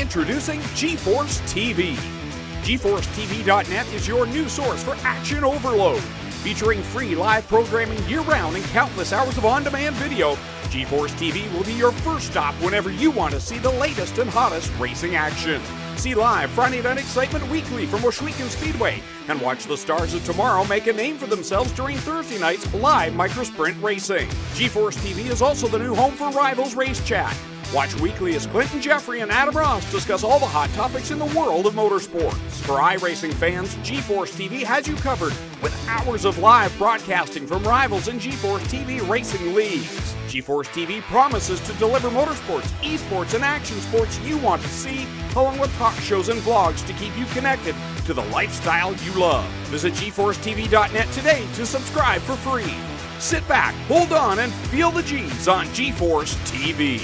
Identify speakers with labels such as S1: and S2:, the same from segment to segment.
S1: Introducing GForceTV. GForceTV.net is your new source for action overload. Featuring free live programming year-round and countless hours of on-demand video, GForceTV will be your first stop whenever you want to see the latest and hottest racing action. See live Friday Night Excitement weekly from Washougal Speedway, and watch the stars of tomorrow make a name for themselves during Thursday night's live microsprint racing. GForceTV is also the new home for Rivals Race Chat. Watch weekly as Clinton Jeffrey and Adam Ross discuss all the hot topics in the world of motorsports. For iRacing fans, GForceTV has you covered with hours of live broadcasting from Rivals and GForceTV racing leagues. GForceTV promises to deliver motorsports, esports, and action sports you want to see, along with talk shows and vlogs to keep you connected to the lifestyle you love. Visit GForceTV.net today to subscribe for free. Sit back, hold on, and feel the G's on GForceTV.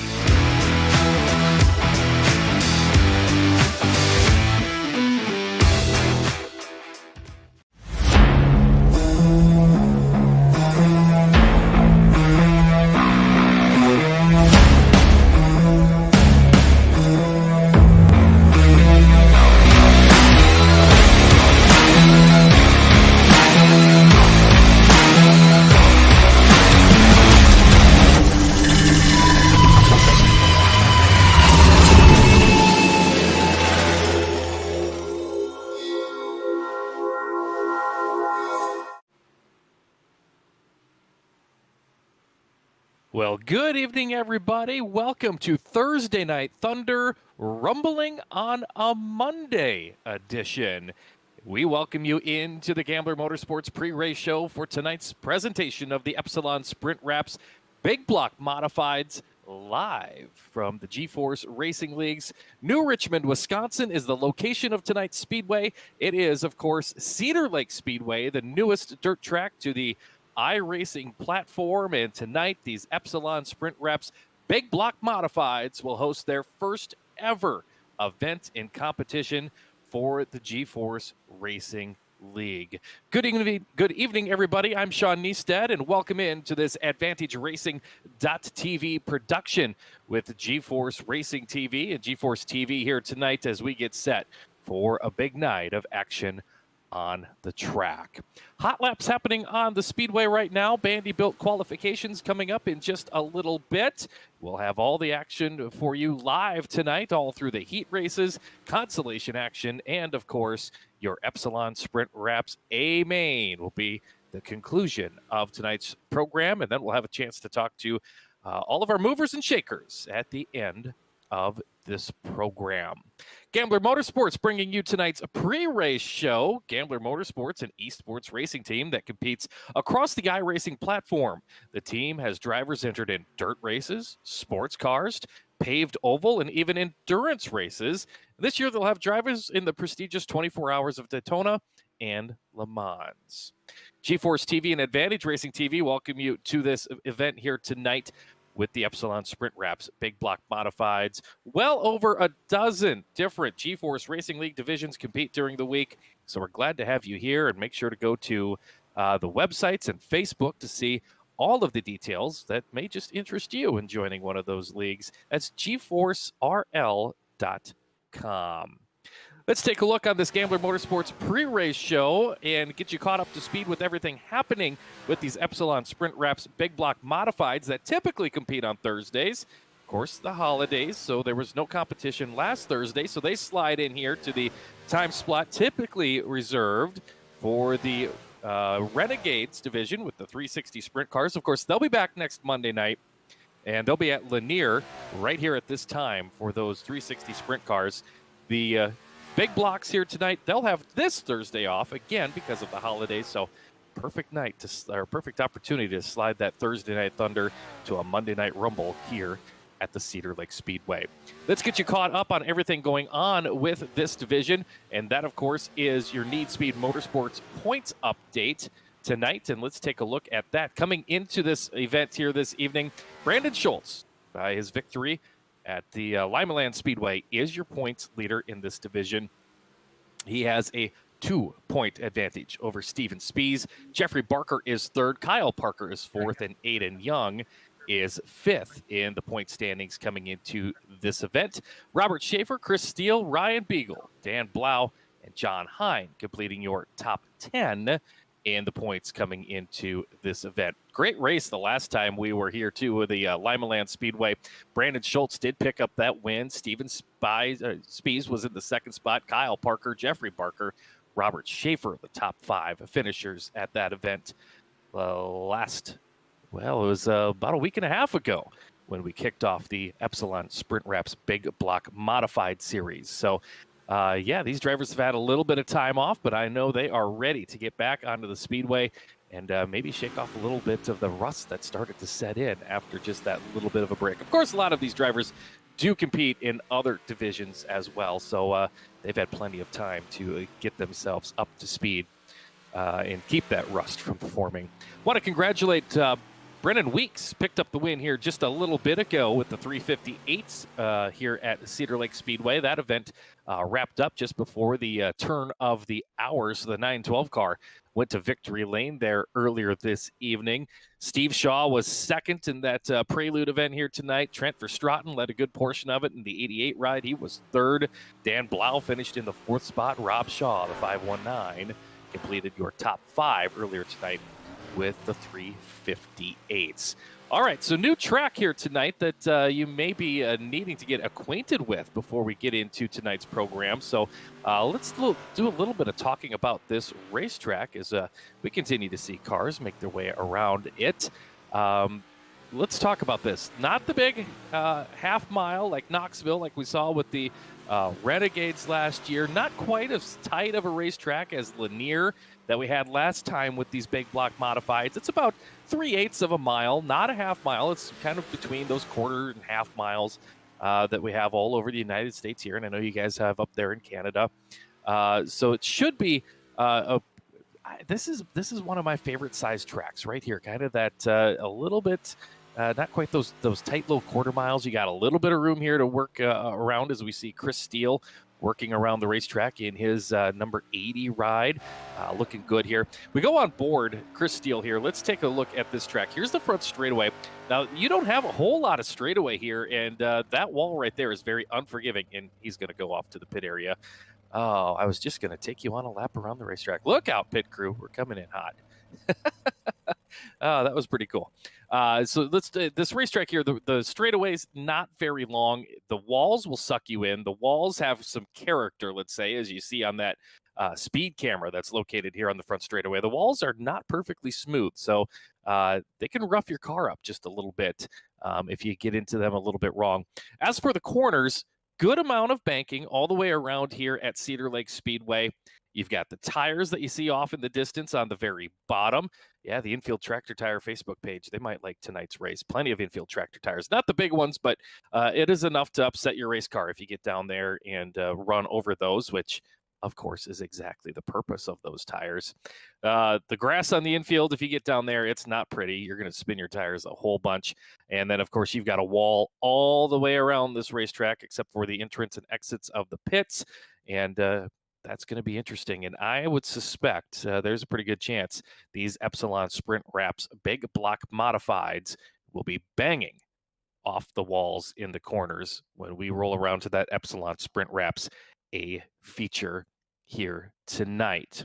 S2: Well, good evening, everybody. Welcome to Thursday Night Thunder, rumbling on a Monday edition. We welcome you into the Gambler Motorsports pre-race show for tonight's presentation of the Epsilon Sprint Wraps Big Block Modifieds live from the GeForce Racing Leagues. New Richmond, Wisconsin is the location of tonight's speedway. It is, of course, Cedar Lake Speedway, the newest dirt track to the iRacing platform, and tonight these Epsilon Sprint Wraps Big Block Modifieds will host their first ever event in competition for the GeForce Racing League. Good evening, everybody. I'm Sean Niestad, and welcome in to this Advantage Racing.tv production with GeForce Racing TV and GeForce TV here tonight as we get set for a big night of action on the track. Hot laps happening on the speedway right now. Bandy-built qualifications coming up in just a little bit. We'll have all the action for you live tonight, all through the heat races, consolation action, and of course, your Epsilon Sprint Wraps A main will be the conclusion of tonight's program, and then we'll have a chance to talk to all of our movers and shakers at the end of this program. Gambler Motorsports bringing you tonight's pre-race show. Gambler Motorsports, an esports racing team that competes across the iRacing platform. The team has drivers entered in dirt races, sports cars, paved oval, and even endurance races. This year they'll have drivers in the prestigious 24 Hours of Daytona and Le Mans. GeForce TV and Advantage Racing TV welcome you to this event here tonight with the Epsilon Sprint Wraps Big Block Modifieds. Well over a dozen different GeForce Racing League divisions compete during the week, so we're glad to have you here, and make sure to go to the websites and Facebook to see all of the details that may just interest you in joining one of those leagues. That's GForceRL.com. Let's take a look on this Gambler Motorsports pre-race show and get you caught up to speed with everything happening with these Epsilon Sprint Wraps Big Block Modifieds that typically compete on Thursdays. Of course, the holidays, so there was no competition last Thursday, so they slide in here to the time slot typically reserved for the Renegades division with the 360 sprint cars. Of course, they'll be back next Monday night, and they'll be at Lanier right here at this time for those 360 sprint cars. The Big Blocks here tonight, they'll have this Thursday off again because of the holidays, so perfect opportunity to slide that Thursday Night Thunder to a Monday Night Rumble here at the Cedar Lake Speedway. Let's get you caught up on everything going on with this division, and that, of course, is your Need Speed Motorsports points update tonight, and let's take a look at that. Coming into this event here this evening, Brandon Schultz, by his victory at the Limaland Speedway, is your points leader in this division. He has a 2-point advantage over Steven Spies. Jeffrey Barker is third. Kyle Parker is fourth, and Aiden Young is 5th in the point standings coming into this event. Robert Schaefer, Chris Steele, Ryan Beagle, Dan Blau, and John Hine completing your top 10 in the points coming into this event. Great race the last time we were here, too, with the Limaland Speedway. Brandon Schultz did pick up that win. Steven Spies was in the second spot. Kyle Parker, Jeffrey Barker, Robert Schaefer, the top 5 finishers at that event. It was about a week and a half ago when we kicked off the Epsilon Sprint Wraps Big Block Modified Series. So, these drivers have had a little bit of time off, but I know they are ready to get back onto the speedway and maybe shake off a little bit of the rust that started to set in after just that little bit of a break. Of course, a lot of these drivers do compete in other divisions as well, so they've had plenty of time to get themselves up to speed and keep that rust from forming. Want to congratulate Brennan Weeks, picked up the win here just a little bit ago with the 358s here at Cedar Lake Speedway. That event wrapped up just before the turn of the hour, so the 912 car went to victory lane there earlier this evening. Steve Shaw was second in that Prelude event here tonight. Trent Verstraeten led a good portion of it in the 88 ride. He was third. Dan Blau finished in the 4th spot. Rob Shaw, the 519, completed your top 5 earlier tonight with the 358s. All right, so new track here tonight that you may be needing to get acquainted with before we get into tonight's program. So let's do a little bit of talking about this racetrack as we continue to see cars make their way around it. Let's talk about this. Not the big half mile like Knoxville, like we saw with the Renegades last year. Not quite as tight of a racetrack as Lanier that we had last time with these big block modifieds. It's about 3/8 of a mile, not a half mile. It's kind of between those quarter and half miles that we have all over the United States here, and I know you guys have up there in Canada. So it should be this is one of my favorite size tracks right here. Kind of that a little bit. Not quite those tight little quarter miles. You got a little bit of room here to work around as we see Chris Steele working around the racetrack in his number 80 ride. Looking good here. We go on board Chris Steele here. Let's take a look at this track. Here's the front straightaway. Now, you don't have a whole lot of straightaway here, and that wall right there is very unforgiving, and he's going to go off to the pit area. Oh, I was just going to take you on a lap around the racetrack. Look out, pit crew. We're coming in hot. Oh, that was pretty cool. So this racetrack here, the straightaway's not very long. The walls will suck you in. The walls have some character, let's say, as you see on that speed camera that's located here on the front straightaway. The walls are not perfectly smooth, so they can rough your car up just a little bit if you get into them a little bit wrong. As for the corners, good amount of banking all the way around here at Cedar Lake Speedway. You've got the tires that you see off in the distance on the very bottom. Yeah, the Infield Tractor Tire Facebook page, they might like tonight's race. Plenty of Infield Tractor Tires. Not the big ones, but it is enough to upset your race car if you get down there and run over those, which, of course, is exactly the purpose of those tires. The grass on the infield, if you get down there, it's not pretty. You're going to spin your tires a whole bunch. And then, of course, you've got a wall all the way around this racetrack, except for the entrance and exits of the pits. And that's going to be interesting. And I would suspect there's a pretty good chance these Epsilon Sprint Wraps Big Block Modifieds will be banging off the walls in the corners when we roll around to that Epsilon Sprint Wraps a feature here tonight.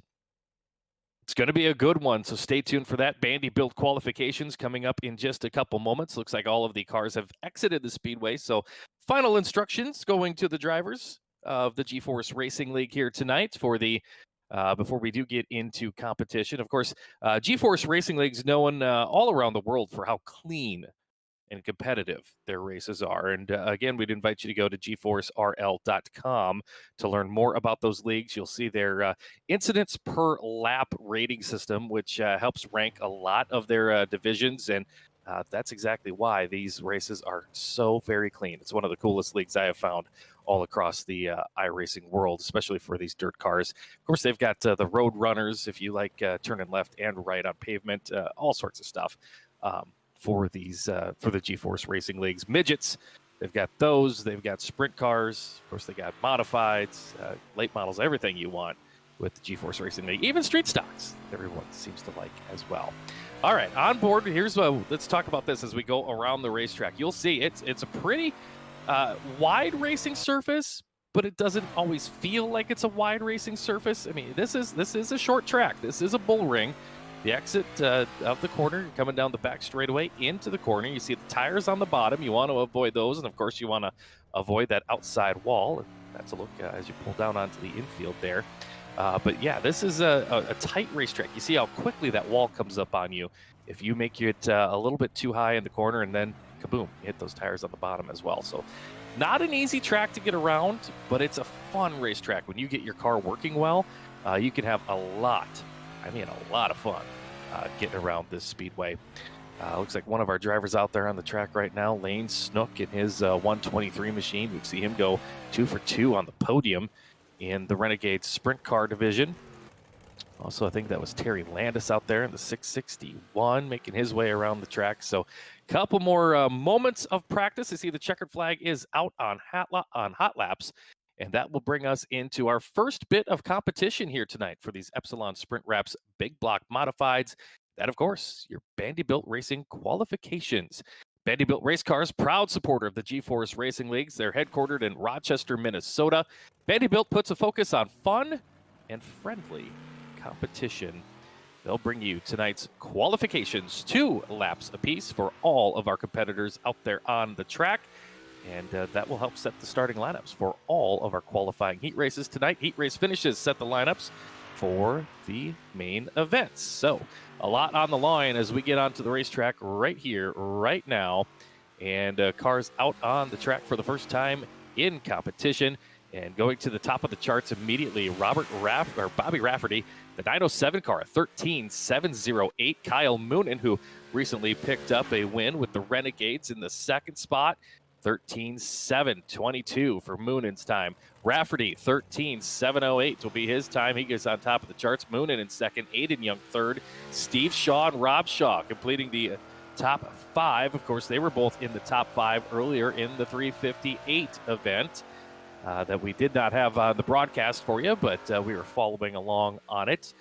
S2: It's going to be a good one, so stay tuned for that. Bandy Build qualifications coming up in just a couple moments. Looks like all of the cars have exited the speedway, so final instructions going to the drivers of the GeForce Racing League here tonight for the before we do get into competition. Of course, GeForce Racing League is known all around the world for how clean and competitive their races are. And again, we'd invite you to go to GeForceRL.com to learn more about those leagues. You'll see their incidents per lap rating system, which helps rank a lot of their divisions. And that's exactly why these races are so very clean. It's one of the coolest leagues I have found all across the iRacing world, especially for these dirt cars. Of course, they've got the road runners, if you like turning left and right on pavement, all sorts of stuff for these for the GeForce Racing Leagues. Midgets, they've got those. They've got sprint cars. Of course, they got modifieds, late models, everything you want with the GeForce Racing League. Even street stocks, everyone seems to like as well. All right, on board. Here's let's talk about this as we go around the racetrack. You'll see it's a pretty wide racing surface, but it doesn't always feel like it's a wide racing surface. I mean, this is a short track. This is a bull ring. The exit of the corner, coming down the back straightaway into the corner. You see the tires on the bottom. You want to avoid those, and of course, you want to avoid that outside wall. And that's a look as you pull down onto the infield there. But yeah, this is a tight racetrack. You see how quickly that wall comes up on you if you make it a little bit too high in the corner, and then kaboom, you hit those tires on the bottom as well. So not an easy track to get around, but it's a fun racetrack. When you get your car working well, you can have a lot of fun getting around this speedway. Looks like one of our drivers out there on the track right now, Lane Snook, in his 123 machine. We see him go 2 for 2 on the podium in the Renegade Sprint Car division. Also, I think that was Terry Landis out there in the 661, making his way around the track. So a couple more moments of practice. I see the checkered flag is out on hot laps, and that will bring us into our first bit of competition here tonight for these Epsilon Sprint Wraps Big Block Modifieds. That, of course, your Vanderbilt Racing qualifications. Vanderbilt Race Cars, proud supporter of the GeForce Racing Leagues. They're headquartered in Rochester, Minnesota. Vanderbilt puts a focus on fun and friendly competition. They'll bring you tonight's qualifications, 2 laps apiece for all of our competitors out there on the track. And that will help set the starting lineups for all of our qualifying heat races tonight. Heat race finishes set the lineups for the main events. So a lot on the line as we get onto the racetrack right here, right now. And cars out on the track for the first time in competition. And going to the top of the charts immediately, Bobby Rafferty, the 907 car, 13.708. Kyle Moonen, who recently picked up a win with the Renegades in the second spot, 13.722 for Moonen's time. Rafferty, 13.708 will be his time. He gets on top of the charts. Moonen in second, Aiden Young third. Steve Shaw and Rob Shaw completing the top 5. Of course, they were both in the top 5 earlier in the 358 event that we did not have the broadcast for you, but we were following along on it.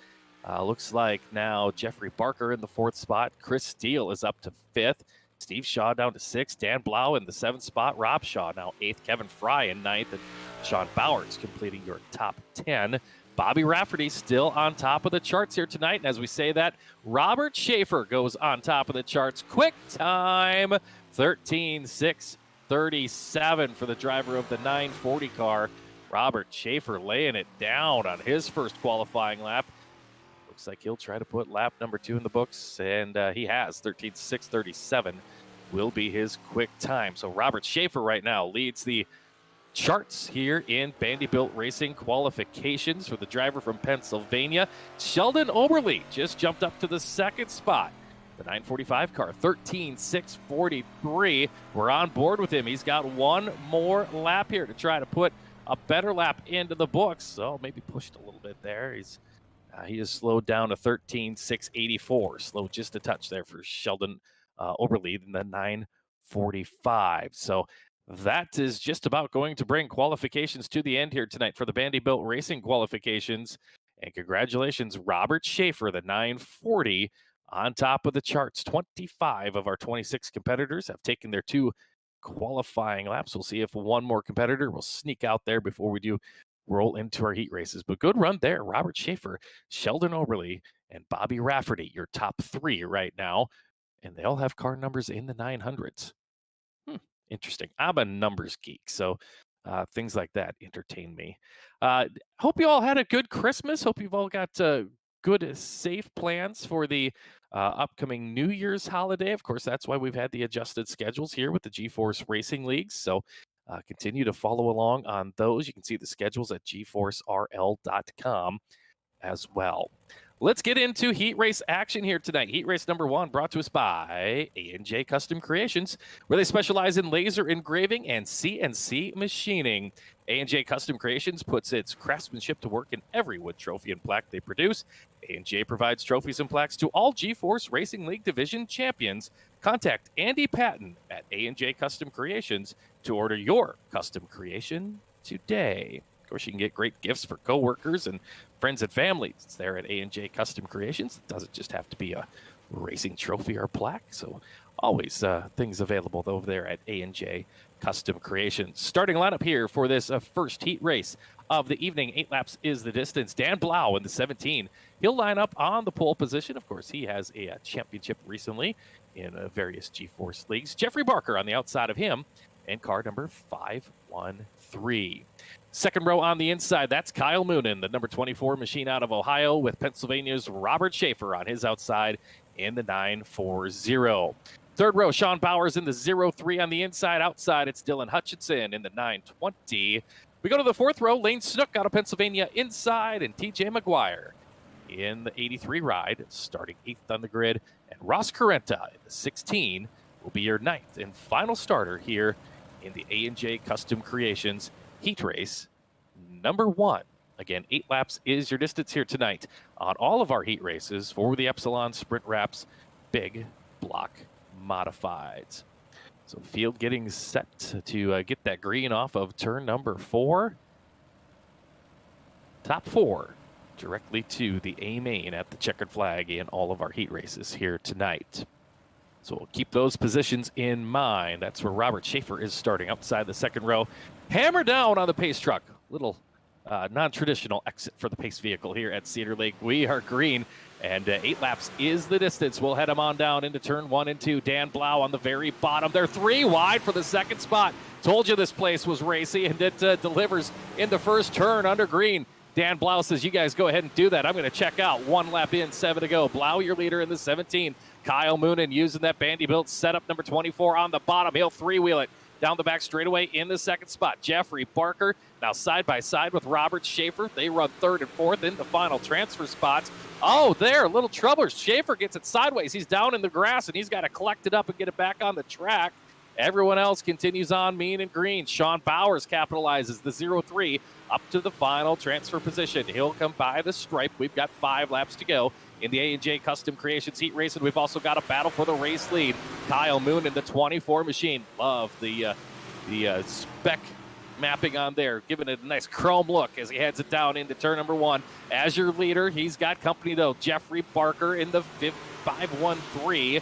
S2: Looks like now Jeffrey Barker in the 4th spot. Chris Steele is up to 5th. Steve Shaw down to 6th. Dan Blau in the 7th spot. Rob Shaw now 8th. Kevin Fry in 9th. And Sean Bowers completing your top 10. Bobby Rafferty still on top of the charts here tonight. And as we say that, Robert Schaefer goes on top of the charts. Quick time, 13.637 for the driver of the 940 car. Robert Schaefer laying it down on his first qualifying lap. Looks like he'll try to put lap number 2 in the books, and he has. 13.637 will be his quick time. So Robert Schaefer right now leads the charts here in Vanderbilt Racing qualifications for the driver from Pennsylvania. Sheldon Oberle just jumped up to the 2nd spot. The 945 car, 13.643. We're on board with him. He's got one more lap here to try to put a better lap into the books. So maybe pushed a little bit there. He is slowed down to 13.684. Slowed just a touch there for Sheldon Oberle in the 945. So that is just about going to bring qualifications to the end here tonight for the Vanderbilt Racing qualifications. And congratulations, Robert Schaefer, the 940 on top of the charts. 25 of our 26 competitors have taken their 2 qualifying laps. We'll see if one more competitor will sneak out there before we do roll into our heat races. But good run there. Robert Schaefer, Sheldon Oberle, and Bobby Rafferty, your top 3 right now. And they all have car numbers in the 900s. Interesting. I'm a numbers geek, so things like that entertain me. Hope you all had a good Christmas. Hope you've all got good, safe plans for the upcoming New Year's holiday. Of course, that's why we've had the adjusted schedules here with the GeForce Racing Leagues. So continue to follow along on those. You can see the schedules at GForceRL.com as well. Let's get into heat race action here tonight. Heat race number 1 brought to us by A&J Custom Creations, where they specialize in laser engraving and CNC machining. A&J Custom Creations puts its craftsmanship to work in every wood trophy and plaque they produce. A&J provides trophies and plaques to all GeForce Racing League Division champions. Contact Andy Patton at A&J Custom Creations to order your custom creation today. Of course, you can get great gifts for coworkers and friends and family. It's there at A&J Custom Creations. It doesn't just have to be a racing trophy or plaque. So always things available over there at A&J Custom Creations. Starting lineup here for this first heat race of the evening. 8 laps is the distance. Dan Blau in the 17. He'll line up on the pole position. Of course, he has a championship recently in various G-Force leagues. Jeffrey Barker on the outside of him, and car number 513. Second row on the inside, that's Kyle Moonen, the number 24 machine out of Ohio, with Pennsylvania's Robert Schaefer on his outside in the 940. Third row, Sean Bowers in the 03 on the inside. Outside, it's Dylan Hutchinson in the 920. We go to the fourth row, Lane Snook out of Pennsylvania inside, and TJ McGuire in the 83 ride, starting 8th on the grid. And Ross Carenta in the 16 will be your 9th and final starter here in the A&J Custom Creations Heat Race number 1. Again, 8 laps is your distance here tonight on all of our heat races for the Epsilon Sprint Wraps Big Block Modifieds. So field getting set to get that green off of turn number 4. Top 4 directly to the A main at the checkered flag in all of our heat races here tonight. So we'll keep those positions in mind. That's where Robert Schaefer is starting outside the second row. Hammer down on the pace truck. Little non-traditional exit for the pace vehicle here at Cedar Lake. We are green, and 8 laps is the distance. We'll head them on down into turn 1 and 2. Dan Blau on the very bottom. They're 3 wide for the second spot. Told you this place was racy, and it delivers in the first turn under green. Dan Blau says, you guys go ahead and do that. I'm going to check out. 1 lap in, 7 to go. Blau, your leader in the 17. Kyle Moonen using that Vanderbilt setup, number 24 on the bottom. He'll 3-wheel it down the back straightaway in the second spot. Jeffrey Barker now side by side with Robert Schaefer. They run 3rd and 4th in the final transfer spots. Oh, there, a little trouble. Schaefer gets it sideways. He's down in the grass, and he's got to collect it up and get it back on the track. Everyone else continues on mean and green. Sean Bowers capitalizes the 0-3 up to the final transfer position. He'll come by the stripe. We've got 5 laps to go in the A&J Custom Creations Heat Race, and we've also got a battle for the race lead. Kyle Moonen, the 24 machine. Love the spec mapping on there, giving it a nice chrome look as he heads it down into turn number 1. As your leader, he's got company, though. Jeffrey Barker in the 513.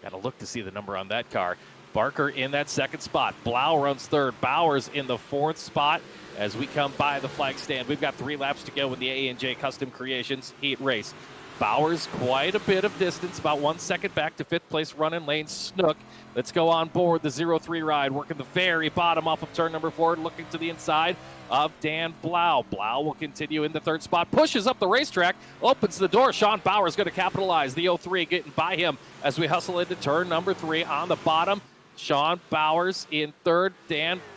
S2: Got to look to see the number on that car. Barker in that second spot. Blau runs 3rd. Bowers in the 4th spot. As we come by the flag stand, we've got 3 laps to go in the A&J Custom Creations Heat Race. Bowers quite a bit of distance, about 1 second back to 5th place running Lane Snook. Let's go on board the 0-3 ride, working the very bottom off of turn number 4, looking to the inside of Dan Blau. Blau will continue in the 3rd spot, pushes up the racetrack, opens the door. Sean Bowers going to capitalize. The 0-3 getting by him as we hustle into turn number 3 on the bottom. Sean Bowers in 3rd.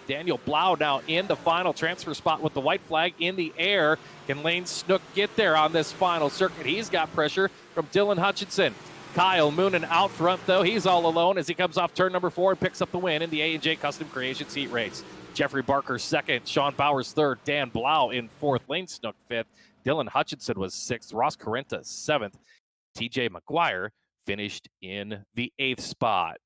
S2: Daniel Blau now in the final transfer spot with the white flag in the air. Can Lane Snook get there on this final circuit? He's got pressure from Dylan Hutchinson. Kyle Moonen out front, though. He's all alone as he comes off turn number 4 and picks up the win in the A&J Custom Creations Heat Race. Jeffrey Barker 2nd. Sean Bowers 3rd. Dan Blau in 4th. Lane Snook 5th. Dylan Hutchinson was 6th. Ross Carenta 7th. TJ McGuire finished in the 8th spot.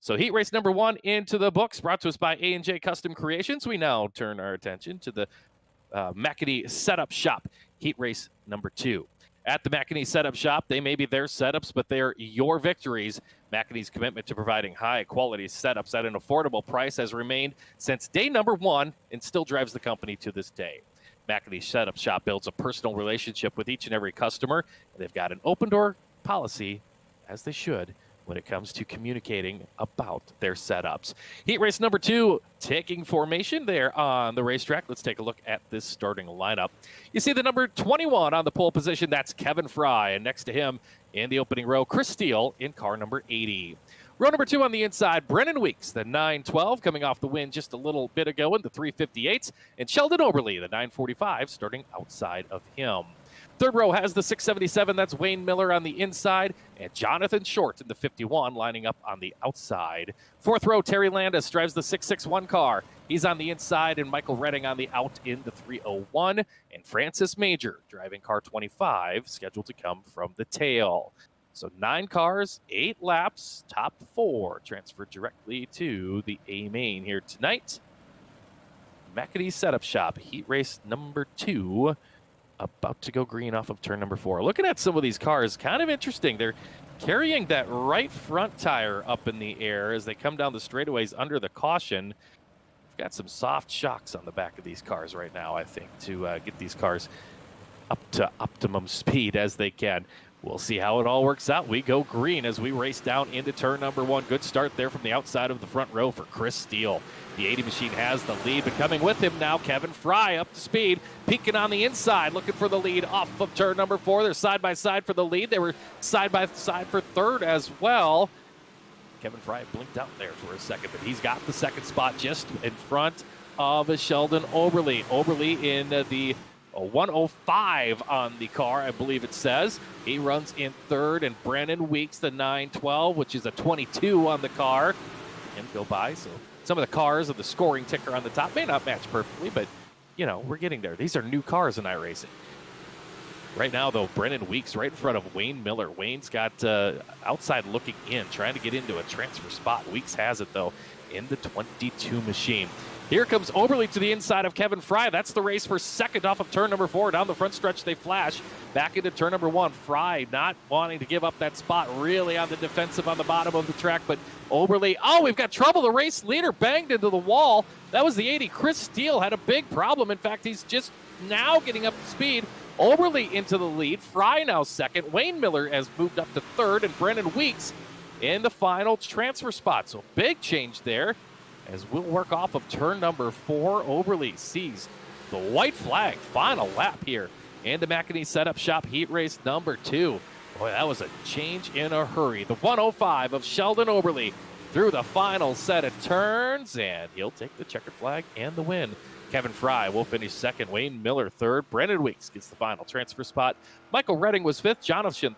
S2: So heat race number 1 into the books, brought to us by A&J Custom Creations. We now turn our attention to the McAnee Setup Shop heat race number 2. At the McAnee Setup Shop, they may be their setups, but they're your victories. McAnee's commitment to providing high-quality setups at an affordable price has remained since day number 1 and still drives the company to this day. McAnee Setup Shop builds a personal relationship with each and every customer, and they've got an open-door policy, as they should, when it comes to communicating about their setups. Heat race number 2, taking formation there on the racetrack. Let's take a look at this starting lineup. You see the number 21 on the pole position. That's Kevin Fry. And next to him in the opening row, Chris Steele in car number 80. Row number 2 on the inside, Brennan Weeks, the 912, coming off the win just a little bit ago in the 358s. And Sheldon Oberly, the 945, starting outside of him. Third row has the 677. That's Wayne Miller on the inside, and Jonathan Short in the 51 lining up on the outside. Fourth row, Terry Landis drives the 661 car. He's on the inside, and Michael Redding on the out in the 301. And Francis Major driving car 25, scheduled to come from the tail. So 9 cars, 8 laps, top 4 transferred directly to the A main here tonight. McAnee Setup Shop, heat race number 2. About to go green off of turn number 4. Looking at some of these cars, kind of interesting. They're carrying that right front tire up in the air as they come down the straightaways under the caution. We've got some soft shocks on the back of these cars right now, I think, to get these cars up to optimum speed as they can. We'll see how it all works out. We go green as we race down into turn number 1. Good start there from the outside of the front row for Chris Steele. The 80 machine has the lead, but coming with him now, Kevin Fry up to speed, peeking on the inside, looking for the lead off of turn number 4. They're side by side for the lead. They were side by side for third as well. Kevin Fry blinked out there for a second, but he's got the second spot just in front of Sheldon Oberle. Oberle in the 105 on the car, I believe it says. He runs in third, and Brandon Weeks, the 912, which is a 22 on the car. Him go by, so some of the cars of the scoring ticker on the top may not match perfectly, but, you know, we're getting there. These are new cars in iRacing. Right now, though, Brennan Weeks right in front of Wayne Miller. Wayne's got outside looking in, trying to get into a transfer spot. Weeks has it, though, in the 22 machine. Here comes Oberle to the inside of Kevin Fry. That's the race for second off of turn number 4. Down the front stretch, they flash. Back into turn number 1. Fry not wanting to give up that spot, really on the defensive on the bottom of the track. But Oberle, oh, we've got trouble. The race leader banged into the wall. That was the 80. Chris Steele had a big problem. In fact, he's just now getting up to speed. Oberle into the lead. Fry now second. Wayne Miller has moved up to third. And Brennan Weeks in the final transfer spot. So big change there. As we'll work off of turn number 4, Oberle sees the white flag. Final lap here in the McAnee Setup Shop Heat Race number 2. Boy, that was a change in a hurry. The 105 of Sheldon Oberle through the final set of turns, and he'll take the checkered flag and the win. Kevin Fry will finish second. Wayne Miller third. Brennan Weeks gets the final transfer spot. Michael Redding was fifth. Jonathan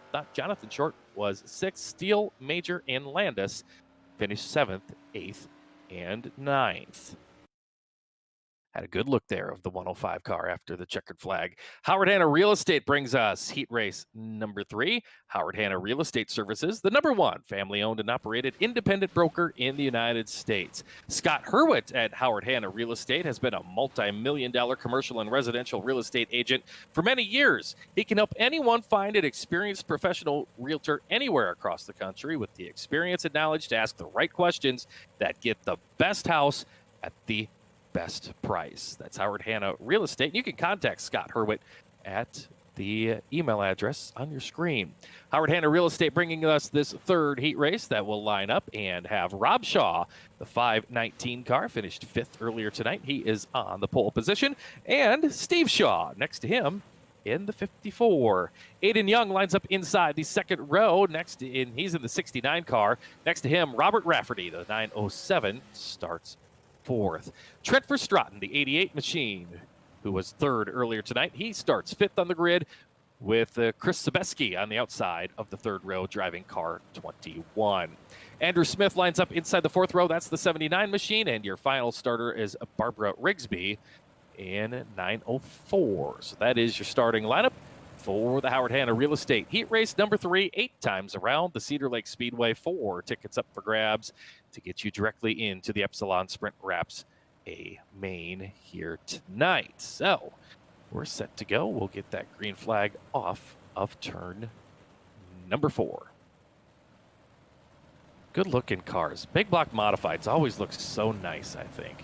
S2: Short was sixth. Steele, Major, and Landis finished 7th, 8th, and 9th. Had a good look there of the 105 car after the checkered flag. Howard Hanna Real Estate brings us heat race number 3. Howard Hanna Real Estate Services, the number 1 family-owned and operated independent broker in the United States. Scott Hurwitz at Howard Hanna Real Estate has been a multi-million-dollar commercial and residential real estate agent for many years. He can help anyone find an experienced professional realtor anywhere across the country with the experience and knowledge to ask the right questions that get the best house at the best price. That's Howard Hanna Real Estate. You can contact Scott Hurwitz at the email address on your screen. Howard Hanna Real Estate bringing us this third heat race that will line up and have Rob Shaw, the 519 car, finished 5th earlier tonight. He is on the pole position. And Steve Shaw next to him in the 54. Aiden Young lines up inside the second row. He's in the 69 car. Next to him, Robert Rafferty, the 907, starts 4th. Trent Verstraeten, the 88 machine, who was 3rd earlier tonight. He starts 5th on the grid with Chris Sebeski on the outside of the 3rd row driving car 21. Andrew Smith lines up inside the 4th row. That's the 79 machine. And your final starter is Barbara Rigsby in 904. So that is your starting lineup for the Howard Hanna Real Estate Heat Race number 3, 8 times around the Cedar Lake Speedway. 4 tickets up for grabs to get you directly into the Epsilon Sprint Wraps A main here tonight. So we're set to go. We'll get that green flag off of turn number 4. Good looking cars. Big block modifieds always look so nice, I think.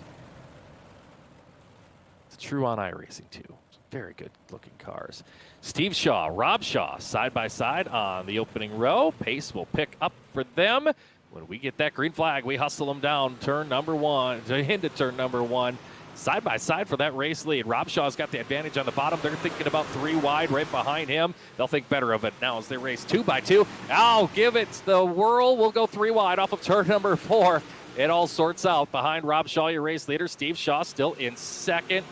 S2: It's true on iRacing too. Very good looking cars. Steve Shaw, Rob Shaw, side by side on the opening row. Pace will pick up for them. When we get that green flag, we hustle them down turn number 1 into turn number 1. Side by side for that race lead. Rob Shaw's got the advantage on the bottom. They're thinking about 3 wide right behind him. They'll think better of it now as they race 2 by 2. I'll give it the whirl. We'll go 3 wide off of turn number 4. It all sorts out behind Rob Shaw, your race leader. Steve Shaw still in second.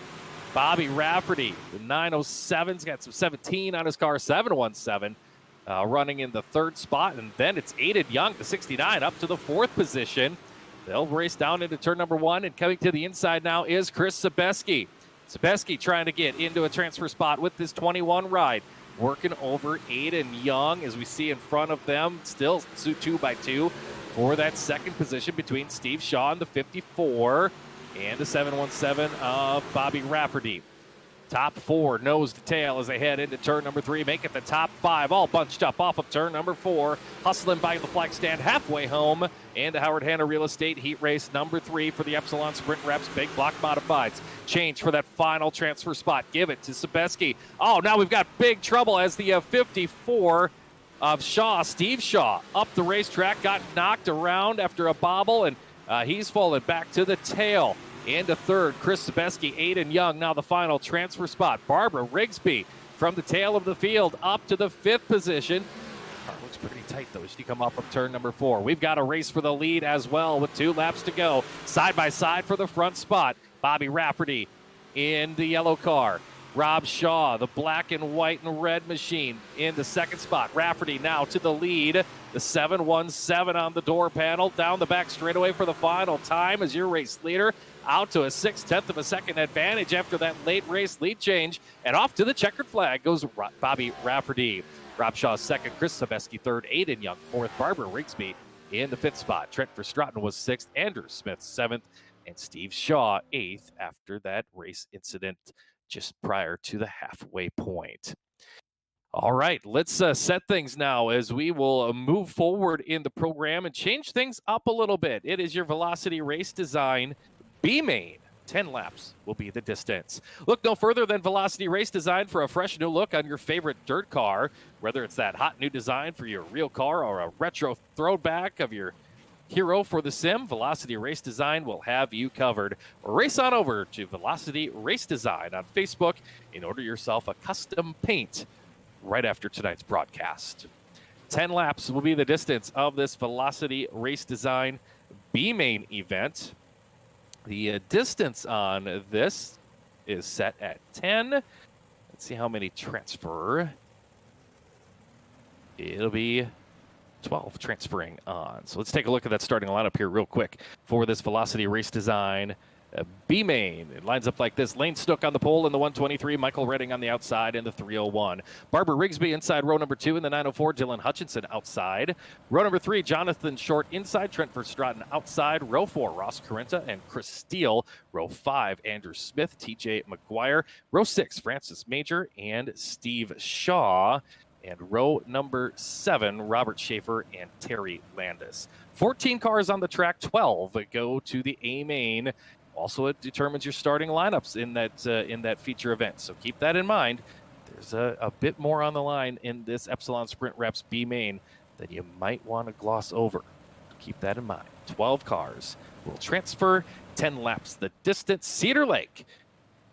S2: Bobby Rafferty, the 907's got some 17 on his car, 717, running in the 3rd spot. And then it's Aiden Young, the 69, up to the 4th position. They'll race down into turn number 1, and coming to the inside now is Chris Sebeski. Sebeski trying to get into a transfer spot with this 21 ride. Working over Aiden Young, as we see in front of them, still 2 by 2 for that 2nd position between Steve Shaw and the 54. And the 717 of Bobby Rafferty. Top 4 nose to tail as they head into turn number 3. Make it the top 5, all bunched up off of turn number 4. Hustling by the flag stand halfway home. And the Howard Hanna Real Estate Heat Race number 3 for the Epsilon Sprint Reps Big Block Modifieds. Change for that final transfer spot. Give it to Sebeski. Oh, now we've got big trouble as the 54 of Shaw, Steve Shaw, up the racetrack, got knocked around after a bobble, and he's fallen back to the tail. Into third, Chris Sebeski, Aiden Young, now the final transfer spot. Barbara Rigsby from the tail of the field up to the 5th position. Car looks pretty tight, though, as she come up of turn number 4. We've got a race for the lead as well with 2 laps to go. Side by side for the front spot. Bobby Rafferty in the yellow car. Rob Shaw, the black and white and red machine, in the second spot. Rafferty now to the lead. The 717 on the door panel. Down the back straightaway for the final time as your race leader. Out to a 6/10 of a second advantage after that late race lead change. And off to the checkered flag goes Bobby Rafferty. Rob Shaw second, Chris Sebeski third, Aiden Young fourth, Barbara Rigsby in the 5th spot. Trent Verstraeten was 6th, Andrew Smith 7th, and Steve Shaw 8th after that race incident just prior to the halfway point. All right, let's set things now as we will move forward in the program and change things up a little bit. It is your Velocity Race Design B-Main. 10 laps will be the distance. Look no further than Velocity Race Design for a fresh new look on your favorite dirt car. Whether it's that hot new design for your real car or a retro throwback of your hero for the sim, Velocity Race Design will have you covered. Race on over to Velocity Race Design on Facebook and order yourself a custom paint right after tonight's broadcast. 10 laps will be the distance of this Velocity Race Design B-Main event. The distance on this is set at 10. Let's see how many transfer. It'll be 12 transferring on. So let's take a look at that starting lineup here real quick for this Velocity Race Design B-Main. It lines up like this. Lane Snook on the pole in the 123. Michael Redding on the outside in the 301. Barbara Rigsby inside row number 2 in the 904. Dylan Hutchinson outside. Row number 3, Jonathan Short inside. Trent Verstraeten outside. Row 4, Ross Carenta and Chris Steele. Row 5, Andrew Smith, TJ McGuire. Row 6, Francis Major and Steve Shaw. And row number 7, Robert Schaefer and Terry Landis. 14 cars on the track, 12 go to the A-Main. Also, it determines your starting lineups in that feature event. So keep that in mind. There's a bit more on the line in this Epsilon Sprint Reps B-Main that you might want to gloss over. Keep that in mind. 12 cars will transfer, 10 laps the distance. Cedar Lake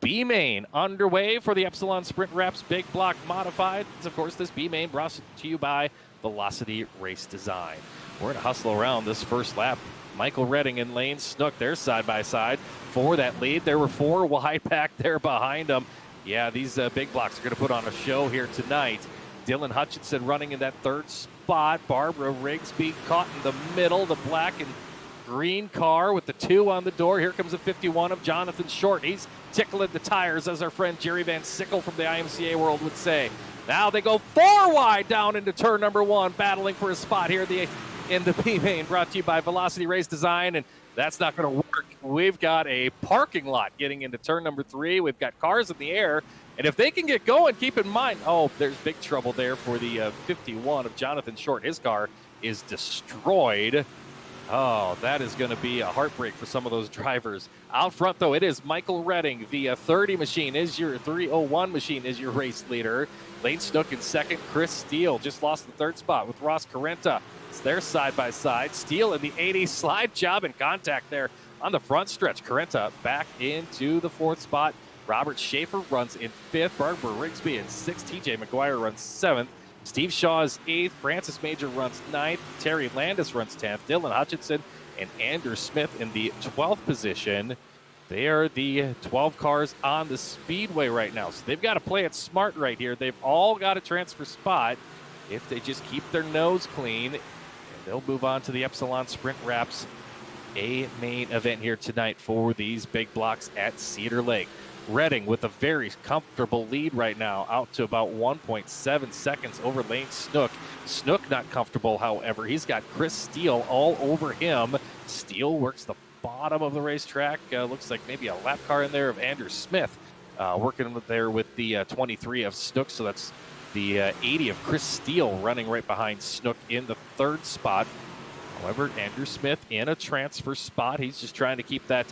S2: B-Main underway for the Epsilon Sprint Reps Big Block Modified. Of course, this B-Main brought to you by Velocity Race Design. We're going to hustle around this first lap. Michael Redding and Lane Snook, they're side by side for that lead. There were 4 wide back there behind them. Yeah, these big blocks are going to put on a show here tonight. Dylan Hutchinson running in that 3rd spot. Barbara Rigsby caught in the middle, the black and green car with the 2 on the door. Here comes the 51 of Jonathan Short. He's tickling the tires, as our friend Jerry Van Sickle from the IMCA world would say. Now they go 4 wide down into turn number 1, battling for a spot here in the B-Main, brought to you by Velocity Race Design, and that's not going to work. We've got a parking lot getting into turn number 3. We've got cars in the air, and if they can get going, keep in mind, oh, there's big trouble there for the 51 of Jonathan Short. His car is destroyed. Oh, that is going to be a heartbreak for some of those drivers. Out front, though, it is Michael Redding. The 30 machine is your 301 machine is your race leader. Lane Snook in second. Chris Steele just lost the 3rd spot with Ross Carenta. It's their side by side. Steele in the 80 slide job and contact there on the front stretch. Carenta back into the 4th spot. Robert Schaefer runs in 5th. Barbara Rigsby in 6th. TJ McGuire runs 7th. Steve Shaw is 8th. Francis Major runs 9th. Terry Landis runs 10th. Dylan Hutchinson and Andrew Smith in the 12th position. They are the 12 cars on the speedway right now. So they've got to play it smart right here. They've all got a transfer spot if they just keep their nose clean. And they'll move on to the Epsilon Sprint Reps A-Main event here tonight for these big blocks at Cedar Lake. Redding with a very comfortable lead right now, out to about 1.7 seconds over Lane Snook. Snook not comfortable, however. He's got Chris Steele all over him. Steele works the bottom of the racetrack. Looks like maybe a lap car in there of Andrew Smith working there with the 23 of Snook. So that's the 80 of Chris Steele running right behind Snook in the third spot. However, Andrew Smith in a transfer spot. He's just trying to keep that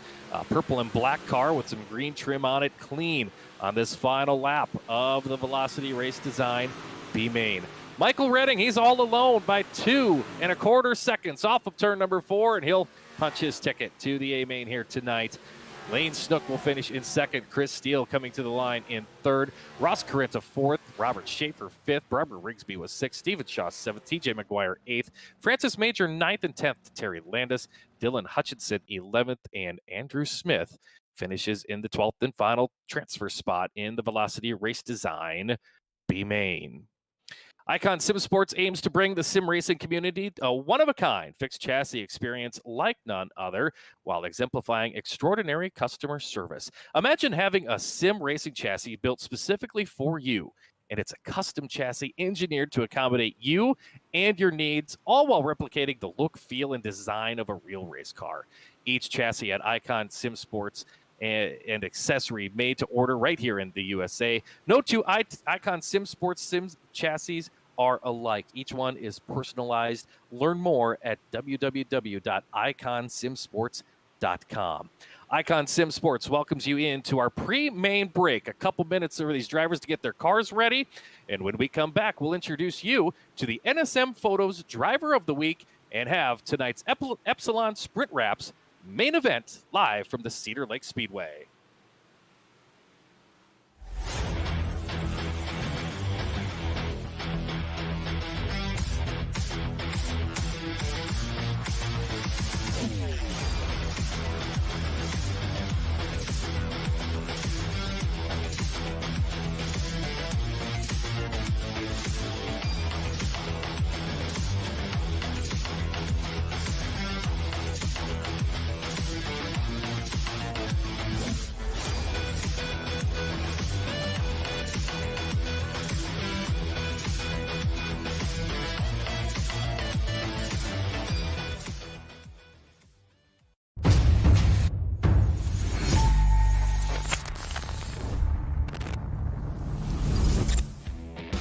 S2: purple and black car with some green trim on it clean on this final lap of the Velocity Race Design B Main. Michael Redding, he's all alone by 2 1/4 seconds off of turn number 4, and he'll punch his ticket to the A Main here tonight. Lane Snook will finish in second. Chris Steele coming to the line in third. Ross Carretta fourth. Robert Schaefer fifth. Robert Rigsby was sixth. Stephen Shaw seventh. TJ McGuire eighth. Francis Major ninth and 10th. Terry Landis. Dylan Hutchinson 11th. And Andrew Smith finishes in the 12th and final transfer spot in the Velocity Race Design B Main. Icon Sim Sports aims to bring the sim racing community a one-of-a-kind fixed chassis experience like none other, while exemplifying extraordinary customer service. Imagine having a sim racing chassis built specifically for you, and it's a custom chassis engineered to accommodate you and your needs, all while replicating the look, feel, and design of a real race car. Each chassis at Icon Sim Sports and accessory made to order right here in the USA. No two Icon Sim Sports Sims chassis are alike. Each one is personalized. Learn more at www.iconsimsports.com. Icon Sim Sports welcomes you into our pre-main break. A couple minutes for these drivers to get their cars ready. And when we come back, we'll introduce you to the NSM Photos Driver of the Week and have tonight's Epsilon Sprint Wraps main event live from the Cedar Lake Speedway.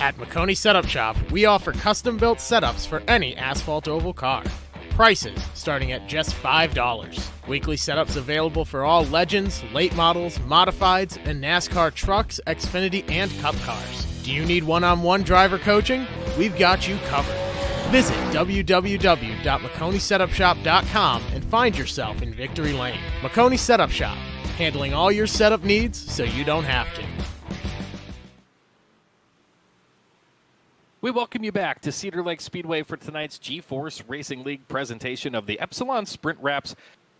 S3: At McConey Setup Shop, we offer custom-built setups for any asphalt oval car. Prices starting at just $5. Weekly setups available for all Legends, late models, modifieds, and NASCAR trucks, Xfinity, and Cup cars. Do you need one-on-one driver coaching? We've got you covered. Visit www.McConeySetupShop.com and find yourself in Victory Lane. McConey Setup Shop, handling all your setup needs so you don't have to.
S2: We welcome you back to Cedar Lake Speedway for tonight's G-Force Racing League presentation of the Epsilon Sprint Wraps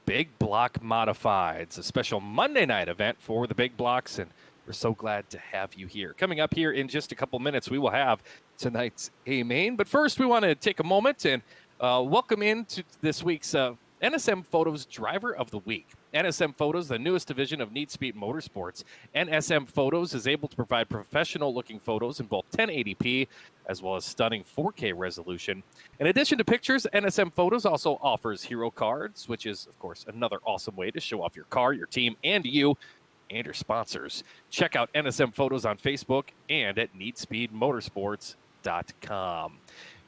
S2: Big Block Modifieds, a special Monday night event for the Big Blocks, and we're so glad to have you here. Coming up here in just a couple minutes, we will have tonight's A-Main, but first we want to take a moment and welcome into this week's NSM Photos Driver of the Week. NSM Photos, the newest division of Need Speed Motorsports. NSM Photos is able to provide professional-looking photos in both 1080p as well as stunning 4K resolution. In addition to pictures, NSM Photos also offers hero cards, which is, of course, another awesome way to show off your car, your team, and you, and your sponsors. Check out NSM Photos on Facebook and at needspeedmotorsports.com.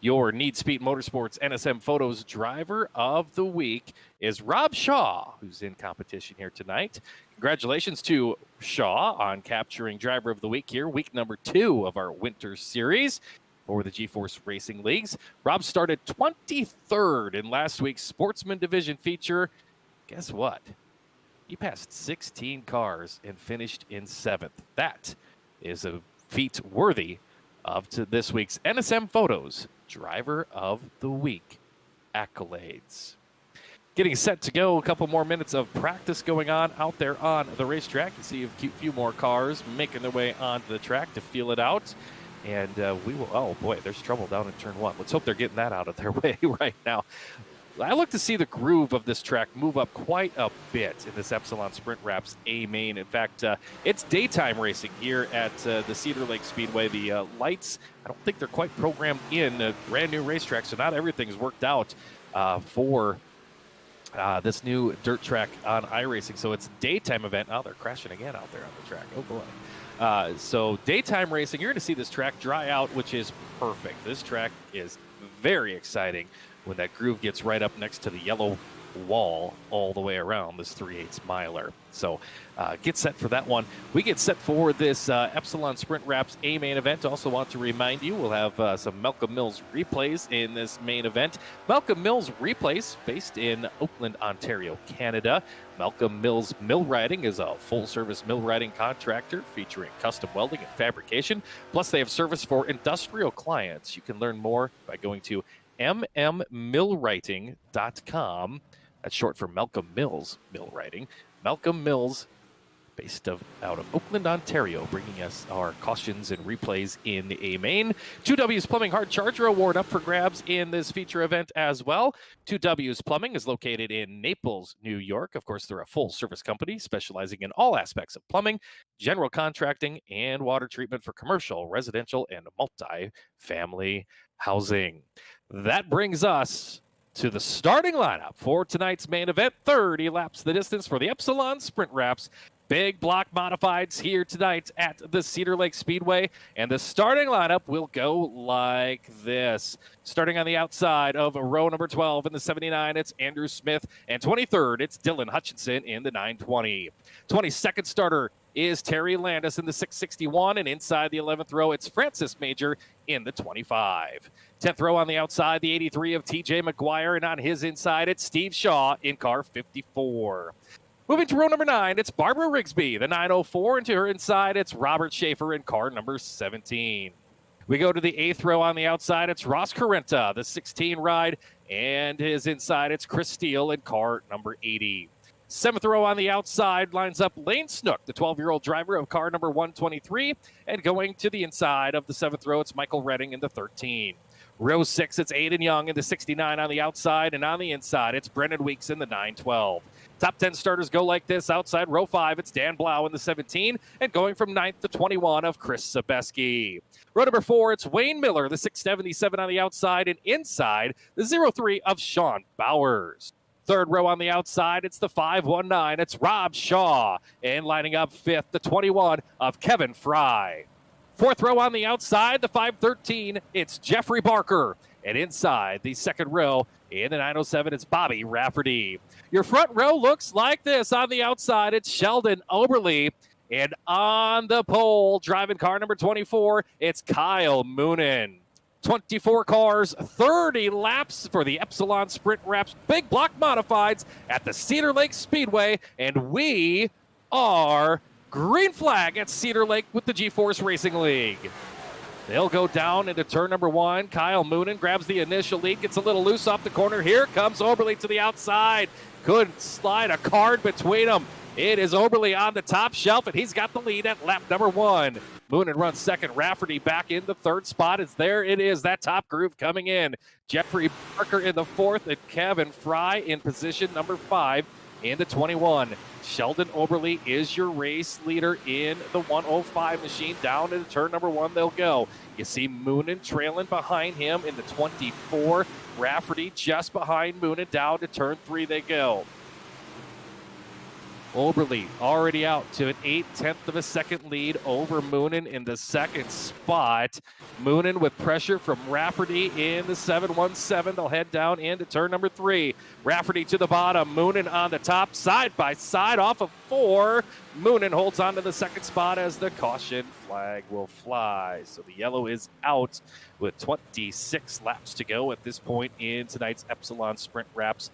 S2: Your Need Speed Motorsports NSM Photos Driver of the Week is Rob Shaw, who's in competition here tonight. Congratulations to Shaw on capturing Driver of the Week here, week number 2 of our winter series for the G-Force Racing Leagues. Rob started 23rd in last week's Sportsman Division feature. Guess what? He passed 16 cars and finished in 7th. That is a feat worthy of this week's NSM Photos Driver of the Week accolades. Getting set to go, a couple more minutes of practice going on out there on the racetrack. You see a few more cars making their way onto the track to feel it out. And we will, oh boy, there's trouble down in turn 1. Let's hope they're getting that out of their way right now. I look to see the groove of this track move up quite a bit in this Epsilon Sprint Wraps A-Main. In fact, it's daytime racing here at the Cedar Lake Speedway. The lights, I don't think they're quite programmed in. A brand new racetrack, so not everything's worked out for this new dirt track on iRacing. So it's a daytime event. Oh, they're crashing again out there on the track. Oh, boy. So daytime racing, you're going to see this track dry out, which is perfect. This track is very exciting when that groove gets right up next to the yellow wall all the way around this 3/8 miler. So get set for that one. We get set for this Epsilon Sprint Wraps A main event. Also want to remind you, we'll have some Malcolm Mills replays in this main event. Malcolm Mills replays based in Oakland, Ontario, Canada. Malcolm Mills Millwrighting is a full-service millwrighting contractor featuring custom welding and fabrication. Plus, they have service for industrial clients. You can learn more by going to mmmillwrighting.com. That's short for Malcolm Mills Millwrighting. Malcolm Mills, based out of Oakland, Ontario, bringing us our cautions and replays in the A main. 2W's Plumbing Hard Charger Award up for grabs in this feature event as well. 2W's Plumbing is located in Naples, New York. Of course, they're a full-service company specializing in all aspects of plumbing, general contracting, and water treatment for commercial, residential, and multi-family housing. That brings us to the starting lineup for tonight's main event. 30 laps the distance for the Epsilon Sprint Wraps. Big block modifieds here tonight at the Cedar Lake Speedway. And the starting lineup will go like this. Starting on the outside of row number 12 in the 79, it's Andrew Smith. And 23rd, it's Dylan Hutchinson in the 920. 22nd starter is Terry Landis in the 661. And inside the 11th row, it's Francis Major in the 25. 10th row on the outside, the 83 of TJ McGuire. And on his inside, it's Steve Shaw in car 54. Moving to row number 9, it's Barbara Rigsby, the 904, and to her inside, it's Robert Schaefer in car number 17. We go to the 8th row on the outside, it's Ross Carenta, the 16 ride, and his inside, it's Chris Steele in car number 80. 7th row on the outside lines up Lane Snook, the 12-year-old driver of car number 123, and going to the inside of the 7th row, it's Michael Redding in the 13. Row 6, it's Aiden Young in the 69 on the outside, and on the inside, it's Brendan Weeks in the 912. Top 10 starters go like this. Outside row 5, it's Dan Blau in the 17, and going from 9th to 21 of Chris Sabeski. Row number 4, it's Wayne Miller, the 677 on the outside, and inside, the 03 of Sean Bowers. 3rd row on the outside, it's the 519, it's Rob Shaw, and lining up 5th, the 21 of Kevin Fry. 4th row on the outside, the 513, it's Jeffrey Barker. And inside the 2nd row, in the 907, it's Bobby Rafferty. Your front row looks like this. On the outside, it's Sheldon Oberle. And on the pole, driving car number 24, it's Kyle Moonen. 24 cars, 30 laps for the Epsilon Sprint Wraps Big Block Modifieds at the Cedar Lake Speedway. And we are green flag at Cedar Lake with the GeForce Racing League. They'll go down into turn number 1. Kyle Moonen grabs the initial lead, gets a little loose off the corner. Here comes Oberle to the outside. Couldn't slide a card between them. It is Oberle on the top shelf, and he's got the lead at lap number 1. Moonen runs 2nd. Rafferty back in the 3rd spot. It's there. It is that top groove coming in. Jeffrey Parker in the 4th, and Kevin Fry in position number 5 in the 21. Sheldon Oberle is your race leader in the 105 machine. Down into turn number 1 they'll go. You see Moonen trailing behind him in the 24. Rafferty just behind Moonen. Down to turn 3 they go. Oberle already out to an 8/10 of a second lead over Moonen in the 2nd spot. Moonen with pressure from Rafferty in the 717. They'll head down into turn number 3. Rafferty to the bottom. Moonen on the top, side by side off of 4. Moonen holds on to the 2nd spot as the caution flag will fly. So the yellow is out with 26 laps to go at this point in tonight's Epsilon Sprint Wraps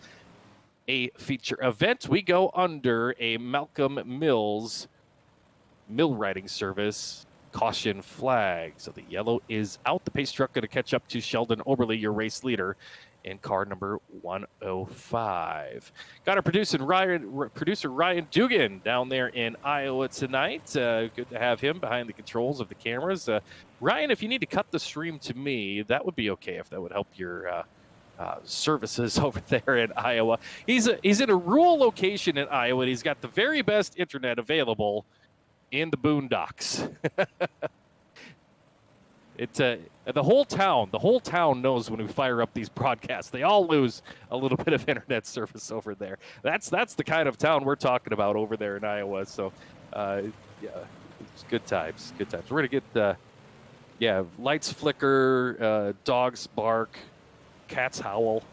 S2: a feature event. We go under a Malcolm Mills millwrighting service caution flag. So the yellow is out. The pace truck going to catch up to Sheldon Oberle, your race leader, in car number 105. Got our producer Ryan Dugan down there in Iowa tonight. Good to have him behind the controls of the cameras. Ryan, if you need to cut the stream to me, that would be okay, if that would help your services over there in Iowa. He's in a rural location in Iowa, and he's got the very best internet available in the boondocks. The whole town knows when we fire up these broadcasts. They all lose a little bit of internet service over there. That's the kind of town we're talking about over there in Iowa. So, yeah, it's good times. Good times. We're gonna get, lights flicker, dogs bark, cats howl.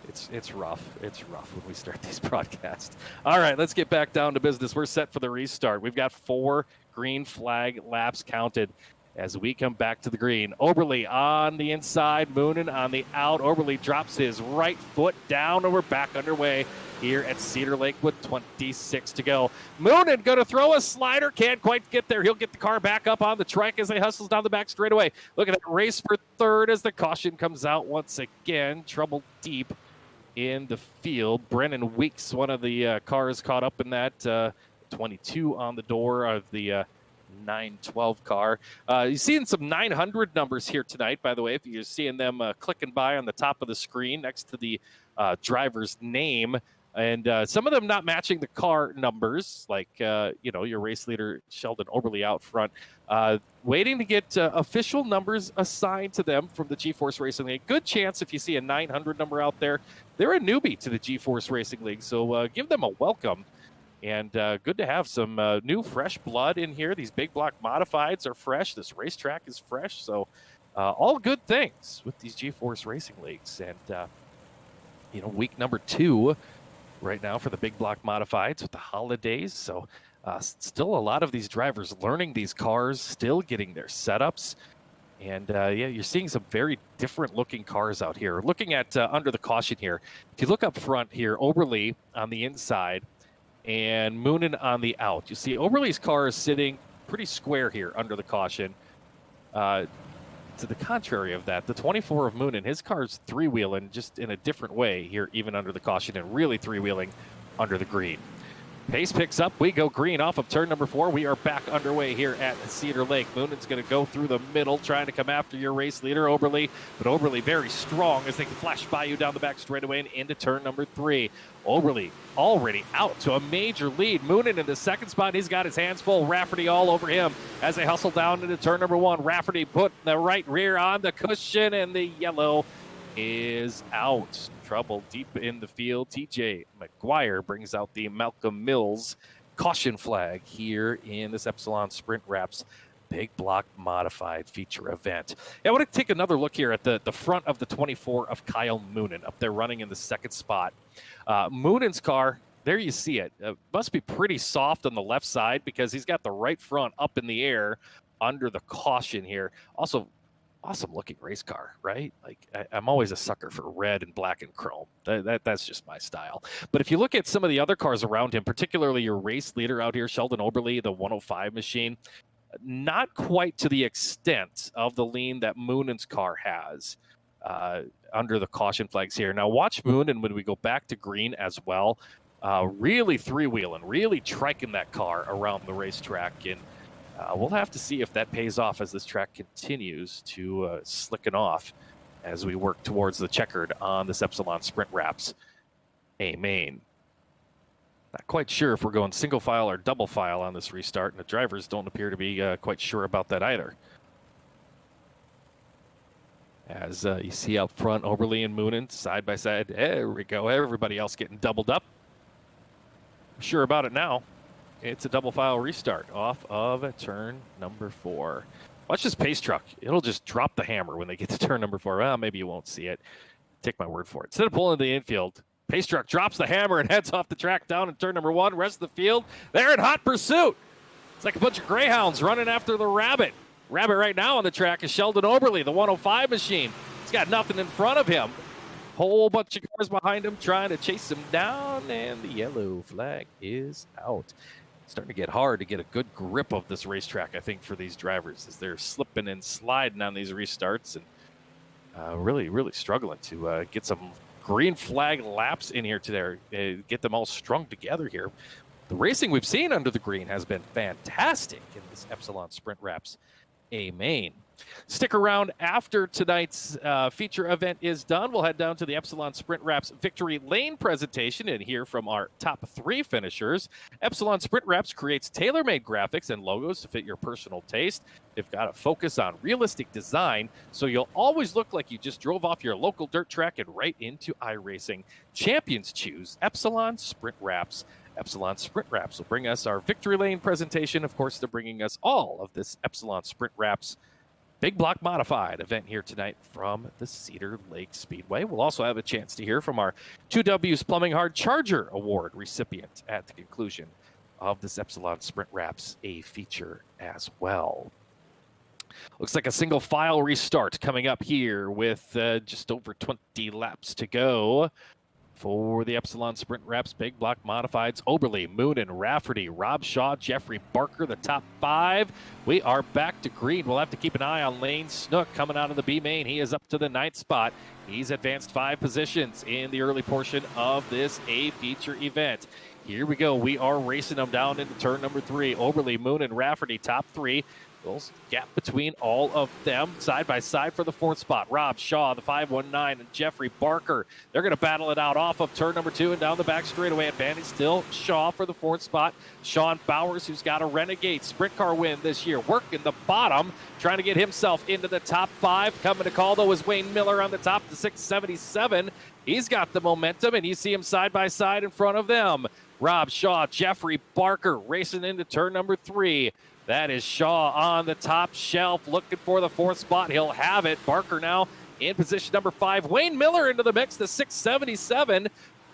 S2: It's rough. It's rough when we start these broadcasts. All right, let's get back down to business. We're set for the restart. We've got 4 green flag laps counted as we come back to the green. Oberle on the inside, Moonen on the out. Oberle drops his right foot down, and we're back underway here at Cedar Lake with 26 to go. Moonen going to throw a slider, can't quite get there. He'll get the car back up on the track as he hustles down the back straightaway. Look at that race for third as the caution comes out once again. Trouble deep in the field. Brennan Weeks, one of the cars caught up in that. 22 on the door of the 912 car. You're seeing some 900 numbers here tonight, by the way, if you're seeing them clicking by on the top of the screen next to the driver's name. And some of them not matching the car numbers, like, your race leader, Sheldon Oberle out front, waiting to get official numbers assigned to them from the GeForce Racing League. Good chance if you see a 900 number out there, they're a newbie to the GeForce Racing League. So give them a welcome. And good to have some new, fresh blood in here. These big block modifieds are fresh. This racetrack is fresh. So all good things with these GeForce Racing Leagues. And, week number 2 right now for the big block modifieds with the holidays. So still a lot of these drivers learning these cars, still getting their setups. And, you're seeing some very different looking cars out here. Looking at under the caution here, if you look up front here, Oberle on the inside, and Moonen on the out. You see Oberle's car is sitting pretty square here under the caution. To the contrary of that, the 24 of Moonen, his car's three-wheeling just in a different way here, even under the caution, and really three-wheeling under the green. Pace picks up. We go green off of turn number 4. We are back underway here at Cedar Lake. Moonen's going to go through the middle, trying to come after your race leader, Oberle. But Oberle very strong as they flash by you down the back straightaway and into turn number 3. Oberle already out to a major lead. Moonen in the second spot. He's got his hands full. Rafferty all over him as they hustle down into turn number 1. Rafferty put the right rear on the cushion, and the yellow is out. Trouble deep in the field. TJ McGuire brings out the Malcolm Mills caution flag here in this Epsilon Sprint Wraps Big Block Modified feature event. I want to take another look here at the front of the 24 of Kyle Moonen up there running in the second spot. Moonen's car, there you see it. Must be pretty soft on the left side because he's got the right front up in the air under the caution here. Also, awesome looking race car, right? Like I'm always a sucker for red and black and chrome. That's just my style. But if you look at some of the other cars around him, particularly your race leader out here, Sheldon Oberle, the 105 machine, not quite to the extent of the lean that Moonen's car has under the caution flags here. Now watch Moonen when we go back to green as well. Really three-wheeling, really triking that car around the racetrack. And we'll have to see if that pays off as this track continues to slicken off as we work towards the checkered on this Epsilon Sprint Wraps A-Main. Not quite sure if we're going single file or double file on this restart, and the drivers don't appear to be quite sure about that either. As you see out front, Oberle and Moonen side by side. There we go. Everybody else getting doubled up. Sure about it now. It's a double file restart off of turn number 4. Watch this pace truck. It'll just drop the hammer when they get to turn number 4. Well, maybe you won't see it. Take my word for it. Instead of pulling the infield, pace truck drops the hammer and heads off the track down in turn number 1. Rest of the field, they're in hot pursuit. It's like a bunch of greyhounds running after the rabbit. Rabbit right now on the track is Sheldon Oberle, the 105 machine. He's got nothing in front of him. Whole bunch of cars behind him trying to chase him down, and the yellow flag is out. Starting to get hard to get a good grip of this racetrack, I think, for these drivers as they're slipping and sliding on these restarts and really, really struggling to get some green flag laps in here today, get them all strung together here. The racing we've seen under the green has been fantastic in this Epsilon Sprint Wraps A-Main. Stick around after tonight's feature event is done. We'll head down to the Epsilon Sprint Wraps Victory Lane presentation and hear from our top 3 finishers. Epsilon Sprint Wraps creates tailor-made graphics and logos to fit your personal taste. They've got a focus on realistic design, so you'll always look like you just drove off your local dirt track and right into iRacing. Champions choose Epsilon Sprint Wraps. Epsilon Sprint Wraps will bring us our Victory Lane presentation. Of course, they're bringing us all of this Epsilon Sprint Wraps Big Block Modified event here tonight from the Cedar Lake Speedway. We'll also have a chance to hear from our 2W's Plumbing Hard Charger Award recipient at the conclusion of this Epsilon Sprint Wraps A feature as well. Looks like a single file restart coming up here with just over 20 laps to go for the Epsilon Sprint Wraps Big Block Modifieds. Oberly, Moonen, Rafferty, Rob Shaw, Jeffrey Barker, the top 5. We are back to green. We'll have to keep an eye on Lane Snook coming out of the B main. He is up to the 9th spot. He's advanced 5 positions in the early portion of this A feature event. Here we go. We are racing them down into turn number 3. Oberly, Moonen, Rafferty, top 3. Little gap between all of them, side by side for the 4th spot. Rob Shaw, the 519, and Jeffrey Barker. They're going to battle it out off of turn number 2 and down the back straightaway. Advantage still Shaw for the 4th spot. Sean Bowers, who's got a Renegade sprint car win this year, working the bottom, trying to get himself into the top 5. Coming to call, though, is Wayne Miller on the top, the 677. He's got the momentum, and you see him side by side in front of them. Rob Shaw, Jeffrey Barker racing into turn number 3. That is Shaw on the top shelf, looking for the 4th spot. He'll have it. Barker now in position number 5. Wayne Miller into the mix, the 677.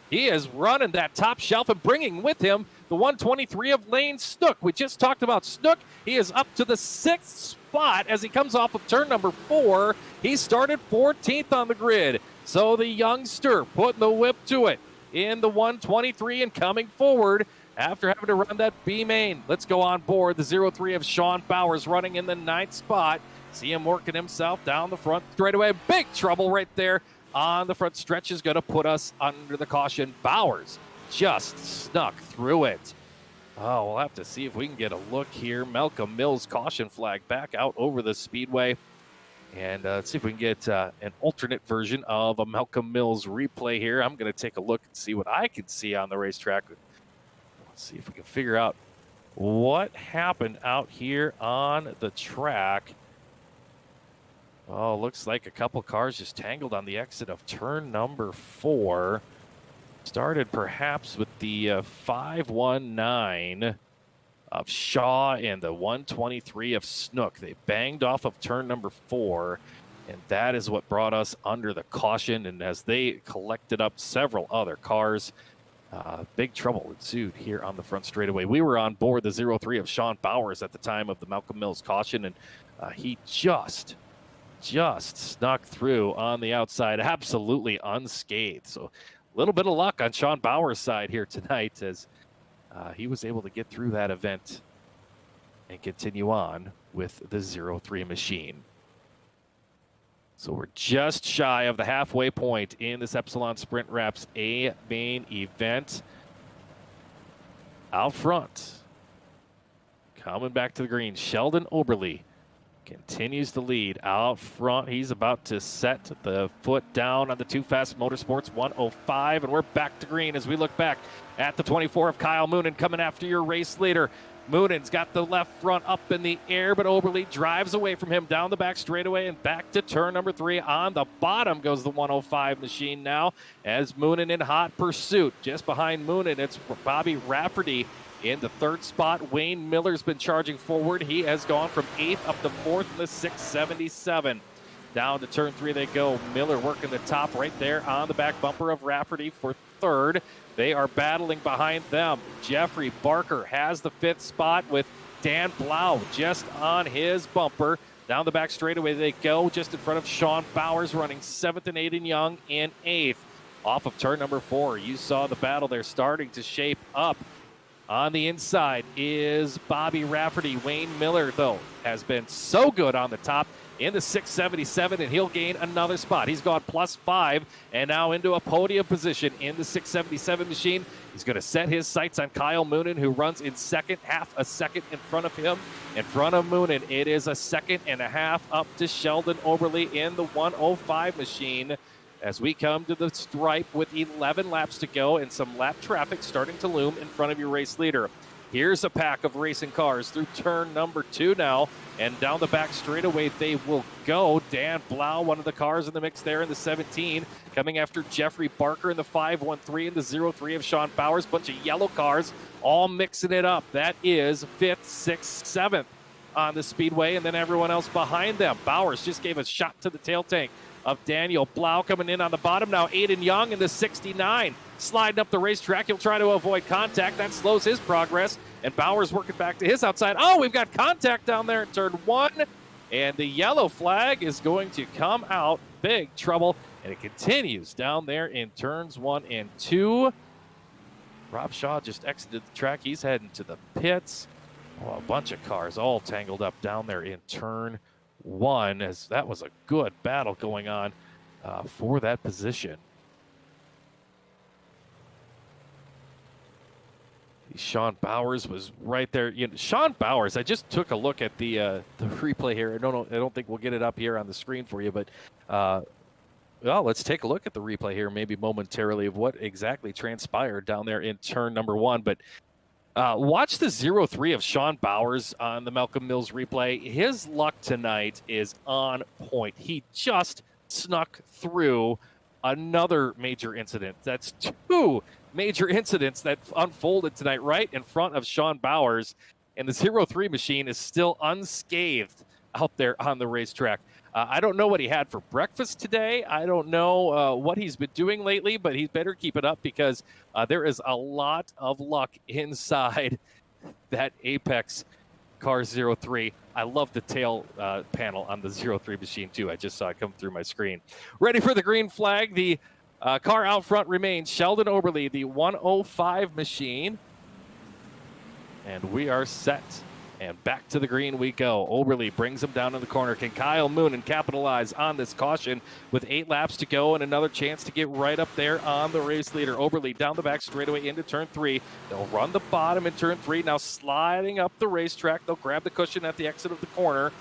S2: He is running that top shelf and bringing with him the 123 of Lane Snook. We just talked about Snook. He is up to the 6th spot as he comes off of turn number 4. He started 14th on the grid. So the youngster putting the whip to it in the 123 and coming forward after having to run that B main. Let's go on board. The 03 of Sean Bowers running in the 9th spot. See him working himself down the front straightaway. Big trouble right there on the front stretch is going to put us under the caution. Bowers just snuck through it. Oh, we'll have to see if we can get a look here. Malcolm Mills caution flag back out over the speedway. And let's see if we can get an alternate version of a Malcolm Mills replay here. I'm going to take a look and see what I can see on the racetrack. See if we can figure out what happened out here on the track. Oh, looks like a couple cars just tangled on the exit of turn number 4. Started perhaps with the 519 of Shaw and the 123 of Snook. They banged off of turn number 4, and that is what brought us under the caution. And as they collected up several other cars, big trouble ensued here on the front straightaway. We were on board the 03 of Sean Bowers at the time of the Malcolm Mills caution, and he just snuck through on the outside, absolutely unscathed. So a little bit of luck on Sean Bowers' side here tonight as he was able to get through that event and continue on with the 03 machine. So we're just shy of the halfway point in this Epsilon Sprint Wraps A main event. Out front, coming back to the green, Sheldon Oberly continues to lead out front. He's about to set the foot down on the Too Fast Motorsports 105, and we're back to green as we look back at the 24 of Kyle Moonen coming after your race leader. Moonen's got the left front up in the air, but Oberly drives away from him down the back straightaway and back to turn number 3. On the bottom goes the 105 machine now as Moonen in hot pursuit. Just behind Moonen, it's Bobby Rafferty in the 3rd spot. Wayne Miller's been charging forward. He has gone from 8th up to 4th in the 677. Down to turn 3 they go. Miller working the top right there on the back bumper of Rafferty for 3rd. They are battling behind them. Jeffrey Barker has the 5th spot with Dan Blau just on his bumper. Down the back straightaway they go, just in front of Sean Bowers running 7th and Aiden Young in 8th. Off of turn number 4, you saw the battle there starting to shape up. On the inside is Bobby Rafferty. Wayne Miller, though, has been so good on the top in the 677, and he'll gain another spot. He's gone +5 and now into a podium position in the 677 machine. He's going to set his sights on Kyle Moonen, who runs in second, half a second in front of him. In front of Moonen, it is a second and a half up to Sheldon Oberle in the 105 machine. As we come to the stripe with 11 laps to go and some lap traffic starting to loom in front of your race leader. Here's a pack of racing cars through turn number 2 now, and down the back straightaway they will go. Dan Blau, one of the cars in the mix there in the 17, coming after Jeffrey Barker in the 513 and the 03 of Sean Bowers. Bunch of yellow cars all mixing it up. That is 5th, 6th, 7th on the speedway, and then everyone else behind them. Bowers just gave a shot to the tail tank of Daniel Blau coming in on the bottom. Now Aiden Young in the 69, sliding up the racetrack. He'll try to avoid contact. That slows his progress, and Bowers working back to his outside. Oh, we've got contact down there in turn 1, and the yellow flag is going to come out. Big trouble, and it continues down there in turns 1 and 2. Rob Shaw just exited the track. He's heading to the pits. Oh, a bunch of cars all tangled up down there in turn 1, as that was a good battle going on for that position. Sean Bowers was right there. You know, Sean Bowers, I just took a look at the replay here. I don't think we'll get it up here on the screen for you, but well, let's take a look at the replay here maybe momentarily of what exactly transpired down there in turn number 1. But watch the 03 of Sean Bowers on the Malcolm Mills replay. His luck tonight is on point. He just snuck through another major incident. That's 2 major incidents that unfolded tonight right in front of Sean Bowers, and the 03 machine is still unscathed out there on the racetrack. I don't know what he had for breakfast today. I don't know what he's been doing lately, but he better keep it up, because there is a lot of luck inside that Apex car 03. I love the tail panel on the 03 machine too. I just saw it come through my screen. Ready for the green flag. The car out front remains Sheldon Oberle, the 105 machine. And we are set. And back to the green we go. Oberle brings him down in the corner. Can Kyle Moonen capitalize on this caution with 8 laps to go and another chance to get right up there on the race leader? Oberle down the back straightaway into turn 3. They'll run the bottom in turn 3. Now sliding up the racetrack. They'll grab the cushion at the exit of the corner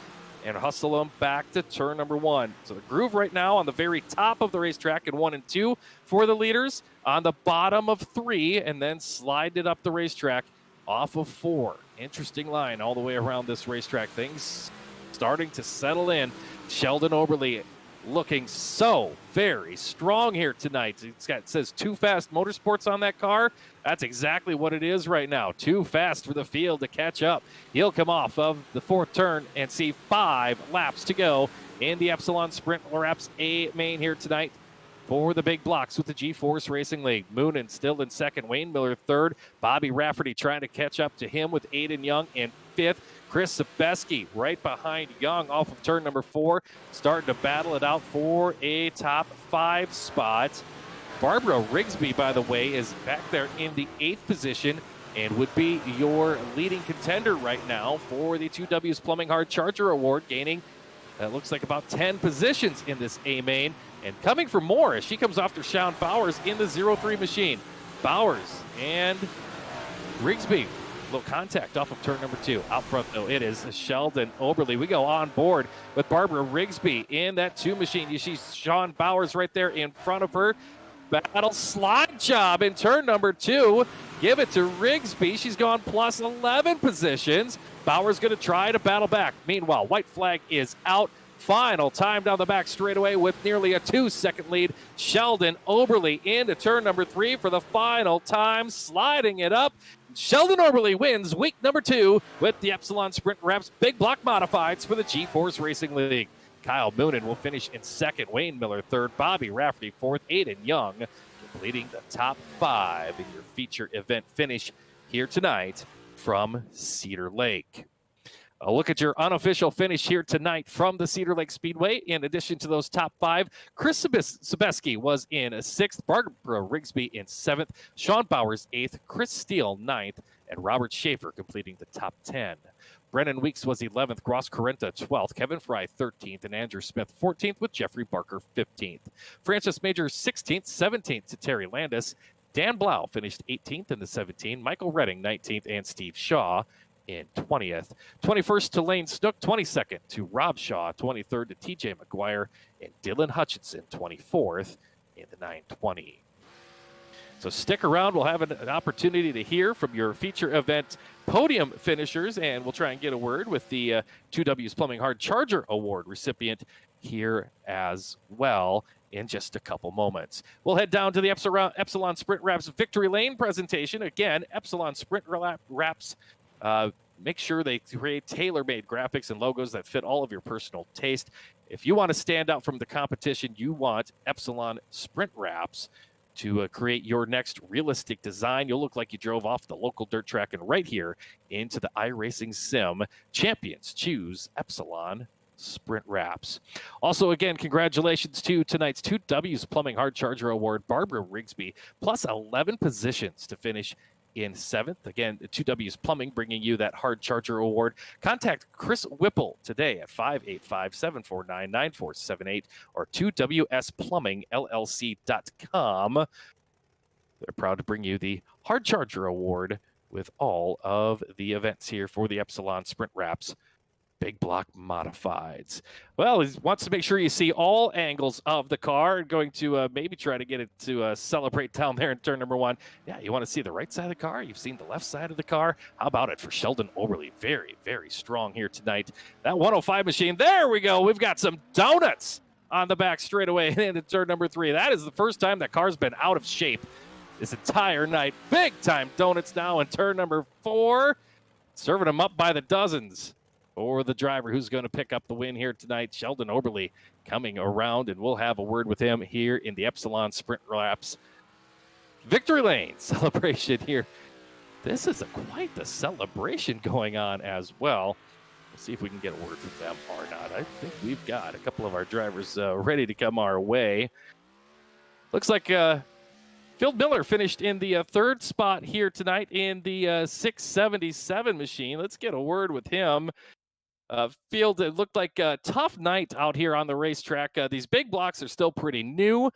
S2: and hustle them back to turn number 1. So the groove right now on the very top of the racetrack in 1 and 2 for the leaders. On the bottom of 3, and then slide it up the racetrack off of 4. Interesting line all the way around this racetrack. Things starting to settle in. Sheldon Oberle looking so very strong here tonight. It says Too Fast Motorsports on that car. That's exactly what it is right now. Too fast for the field to catch up. He'll come off of the 4th turn and see 5 laps to go in the Epsilon Sprint Laps A main here tonight for the big blocks with the G-Force Racing League. Moonen still in 2nd, Wayne Miller 3rd. Bobby Rafferty trying to catch up to him with Aiden Young in 5th. Chris Sabeski right behind Young off of turn number 4, starting to battle it out for a top 5 spot. Barbara Rigsby, by the way, is back there in the 8th position and would be your leading contender right now for the 2Ws Plumbing Hard Charger Award, gaining it looks like about 10 positions in this A main. And coming for more as she comes after Sean Bowers in the 03 machine. Bowers and Rigsby. Little contact off of turn number 2. Out front, though, it is Sheldon Oberle. We go on board with Barbara Rigsby in that 2 machine. You see Sean Bowers right there in front of her. Battle slide job in turn number 2. Give it to Rigsby. She's gone plus 11 positions. Bowers going to try to battle back. Meanwhile, white flag is out. Final time down the back straightaway with nearly a 2-second lead. Sheldon Oberle into turn number 3 for the final time, sliding it up. Sheldon Oberle wins week number 2 with the Epsilon Sprint Wraps Big Block Modifieds for the G-Force Racing League. Kyle Moonen will finish in 2nd, Wayne Miller 3rd, Bobby Rafferty 4th, Aiden Young completing the top 5 in your feature event finish here tonight from Cedar Lake. A look at your unofficial finish here tonight from the Cedar Lake Speedway. In addition to those top 5, Chris Sebeski was in 6th, Barbara Rigsby in 7th, Sean Bowers 8th, Chris Steele 9th, and Robert Schaefer completing the top 10. Brennan Weeks was 11th, Gross Correnta 12th, Kevin Fry 13th, and Andrew Smith 14th, with Jeffrey Barker 15th. Francis Major 16th, 17th to Terry Landis. Dan Blau finished 18th in the 17, Michael Redding 19th, and Steve Shaw in 20th. 21st to Lane Snook, 22nd to Rob Shaw, 23rd to TJ McGuire, and Dylan Hutchinson 24th in the 920. So stick around. We'll have an opportunity to hear from your feature event podium finishers, and we'll try and get a word with the 2W's Plumbing Hard Charger Award recipient here as well in just a couple moments. We'll head down to the Epsilon Sprint Wraps Victory Lane presentation. Again, Epsilon Sprint Wraps make sure they create tailor-made graphics and logos that fit all of your personal taste. If you want to stand out from the competition, you want Epsilon Sprint Wraps to create your next realistic design. You'll look like you drove off the local dirt track and right here into the iRacing sim. Champions choose Epsilon Sprint Wraps. Also, again, congratulations to tonight's 2W's Plumbing Hard Charger Award, Barbara Rigsby, plus 11 positions to finish in 7th. Again, 2W's Plumbing bringing you that Hard Charger Award. Contact Chris Whipple today at 585-749-9478 or 2WSPlumbingLLC.com. They're proud to bring you the Hard Charger Award with all of the events here for the Epsilon Sprint Wraps Big Block Modifieds. Well, he wants to make sure you see all angles of the car. Going to maybe try to get it to celebrate down there in turn number 1. Yeah, you want to see the right side of the car? You've seen the left side of the car. How about it for Sheldon Oberly? Very, very strong here tonight. That 105 machine, there we go. We've got some donuts on the back straightaway into turn number 3. That is the first time that car's been out of shape this entire night. Big time donuts now in turn number 4. Serving them up by the dozens. Or the driver who's going to pick up the win here tonight, Sheldon Oberly, coming around, and we'll have a word with him here in the Epsilon Sprint Wraps Victory Lane celebration here. This is quite the celebration going on as well. We'll see if we can get a word from them or not. I think we've got a couple of our drivers ready to come our way. Looks like Phil Miller finished in the 3rd spot here tonight in the 677 machine. Let's get a word with him. Field, it looked like a tough night out here on the racetrack. These big blocks are still pretty new.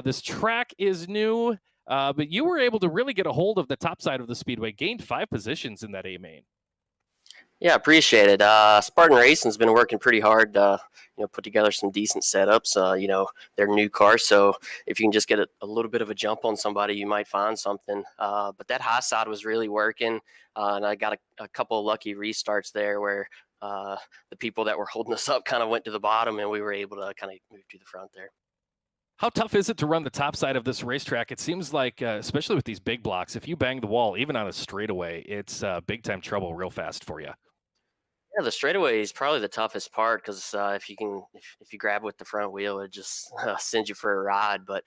S2: This track is new, but you were able to really get a hold of the top side of the speedway, gained 5 positions in that A main.
S4: Yeah, appreciate it. Spartan Racing's been working pretty hard to, put together some decent setups. They're new cars, so if you can just get a little bit of a jump on somebody, you might find something. But that high side was really working, and I got a couple of lucky restarts there where the people that were holding us up kind of went to the bottom, and we were able to kind of move to the front there.
S2: How tough is it to run the top side of this racetrack? It seems like, especially with these big blocks, if you bang the wall, even on a straightaway, it's big time trouble real fast for you.
S4: Yeah, the straightaway is probably the toughest part because if you grab with the front wheel, it just sends you for a ride. But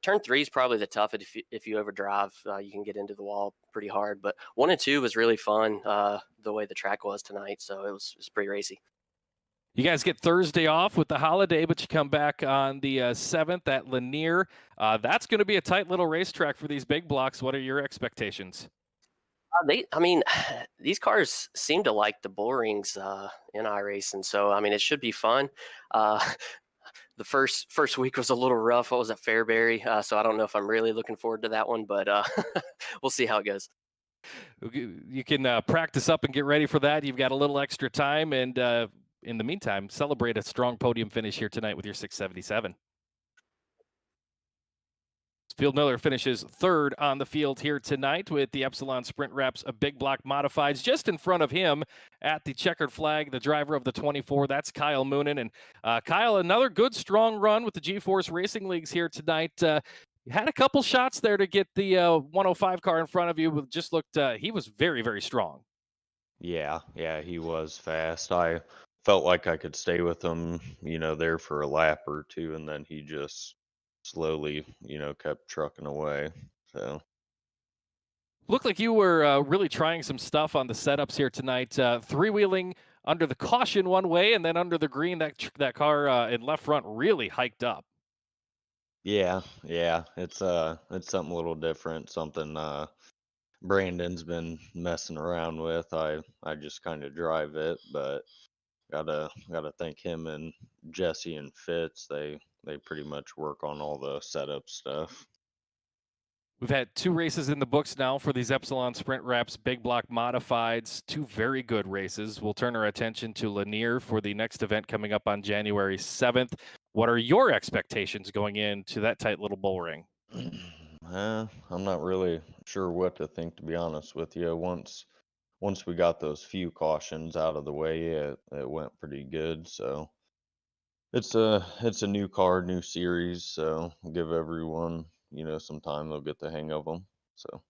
S4: turn 3 is probably the toughest. If you overdrive, you can get into the wall pretty hard. But 1 and 2 was really fun the way the track was tonight, so it was pretty racy.
S2: You guys get Thursday off with the holiday, but you come back on the 7th at Lanier. That's going to be a tight little racetrack for these big blocks. What are your expectations?
S4: These cars seem to like the bull rings in iRacing, so it should be fun. The first week was a little rough. I was at Fairbury, so I don't know if I'm really looking forward to that one, but we'll see how it goes.
S2: You can practice up and get ready for that. You've got a little extra time, and in the meantime, celebrate a strong podium finish here tonight with your 677. Field Miller finishes 3rd on the field here tonight with the Epsilon Sprint Wraps Big Block Modifieds. Just in front of him at the checkered flag, the driver of the 24, that's Kyle Moonen. And Kyle, another good, strong run with the G-Force Racing Leagues here tonight. You had a couple shots there to get the 105 car in front of you, but just looked, he was very, very strong.
S5: Yeah, he was fast. I felt like I could stay with him, there for a lap or 2, and then he just slowly, kept trucking away. So
S2: Looked like you were really trying some stuff on the setups here tonight. Three-wheeling under the caution one way, and then under the green, that car in left front really hiked up.
S5: Yeah, yeah, it's something a little different, something Brandon's been messing around with. I just kind of drive it, but gotta thank him and Jesse and Fitz. They pretty much work on all the setup stuff.
S2: We've had 2 races in the books now for these Epsilon Sprint Wraps Big Block Modifieds. 2 very good races. We'll turn our attention to Lanier for the next event coming up on January 7th. What are your expectations going into that tight little bull ring?
S5: I'm not really sure what to think, to be honest with you. Once we got those few cautions out of the way, it went pretty good. So it's a new car, new series. So give everyone some time, they'll get the hang of them. So.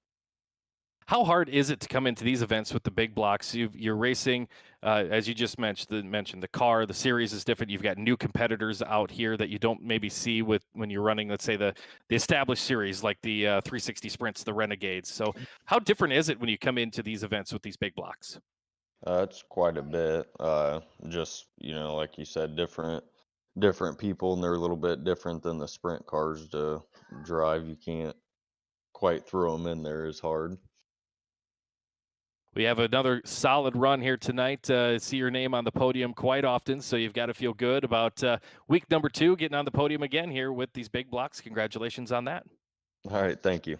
S2: How hard is it to come into these events with the big blocks? You're racing, as you just mentioned, the car, the series is different. You've got new competitors out here that you don't maybe see when you're running, let's say, the established series like the 360 Sprints, the Renegades. So how different is it when you come into these events with these big blocks?
S5: It's quite a bit. Just like you said, different people, and they're a little bit different than the sprint cars to drive. You can't quite throw them in there as hard.
S2: We have another solid run here tonight. See your name on the podium quite often, so you've got to feel good about week number 2, getting on the podium again here with these big blocks. Congratulations on that.
S5: All right, thank you.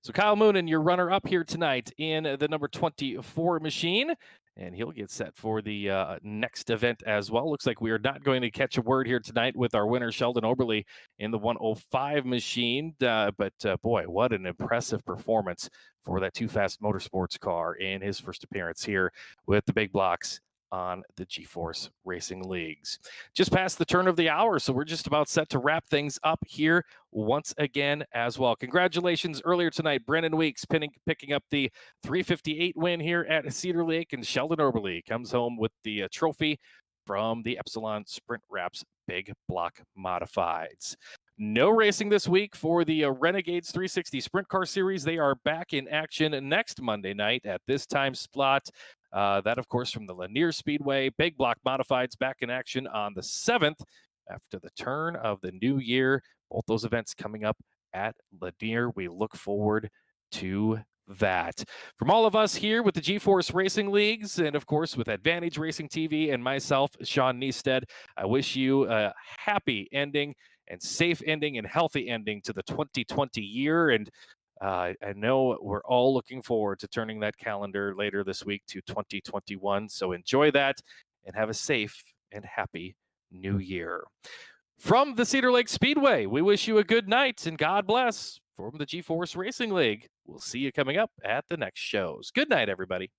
S2: So Kyle Moonen, your runner-up here tonight in the number 24 machine, and he'll get set for the next event as well. Looks like we are not going to catch a word here tonight with our winner, Sheldon Oberly, in the 105 machine. But boy, what an impressive performance for that Too Fast Motorsports car in his first appearance here with the big blocks on the GeForce Racing Leagues. Just past the turn of the hour, so we're just about set to wrap things up here once again as well. Congratulations earlier tonight, Brennan Weeks picking up the 358 win here at Cedar Lake, and Sheldon Oberly comes home with the trophy from the Epsilon Sprint Wraps Big Block Modifieds. No racing this week for the Renegades 360 Sprint Car Series. They are back in action next Monday night at this time slot. That, of course, from the Lanier Speedway. Big Block Modifieds back in action on the 7th after the turn of the new year. Both those events coming up at Lanier. We look forward to that. From all of us here with the GeForce Racing Leagues, and of course with Advantage Racing TV and myself, Sean Niestead, I wish you a happy ending and safe ending and healthy ending to the 2020 year. And I know we're all looking forward to turning that calendar later this week to 2021. So enjoy that and have a safe and happy new year. From the Cedar Lake Speedway, we wish you a good night and God bless from the GeForce Racing League. We'll see you coming up at the next shows. Good night, everybody.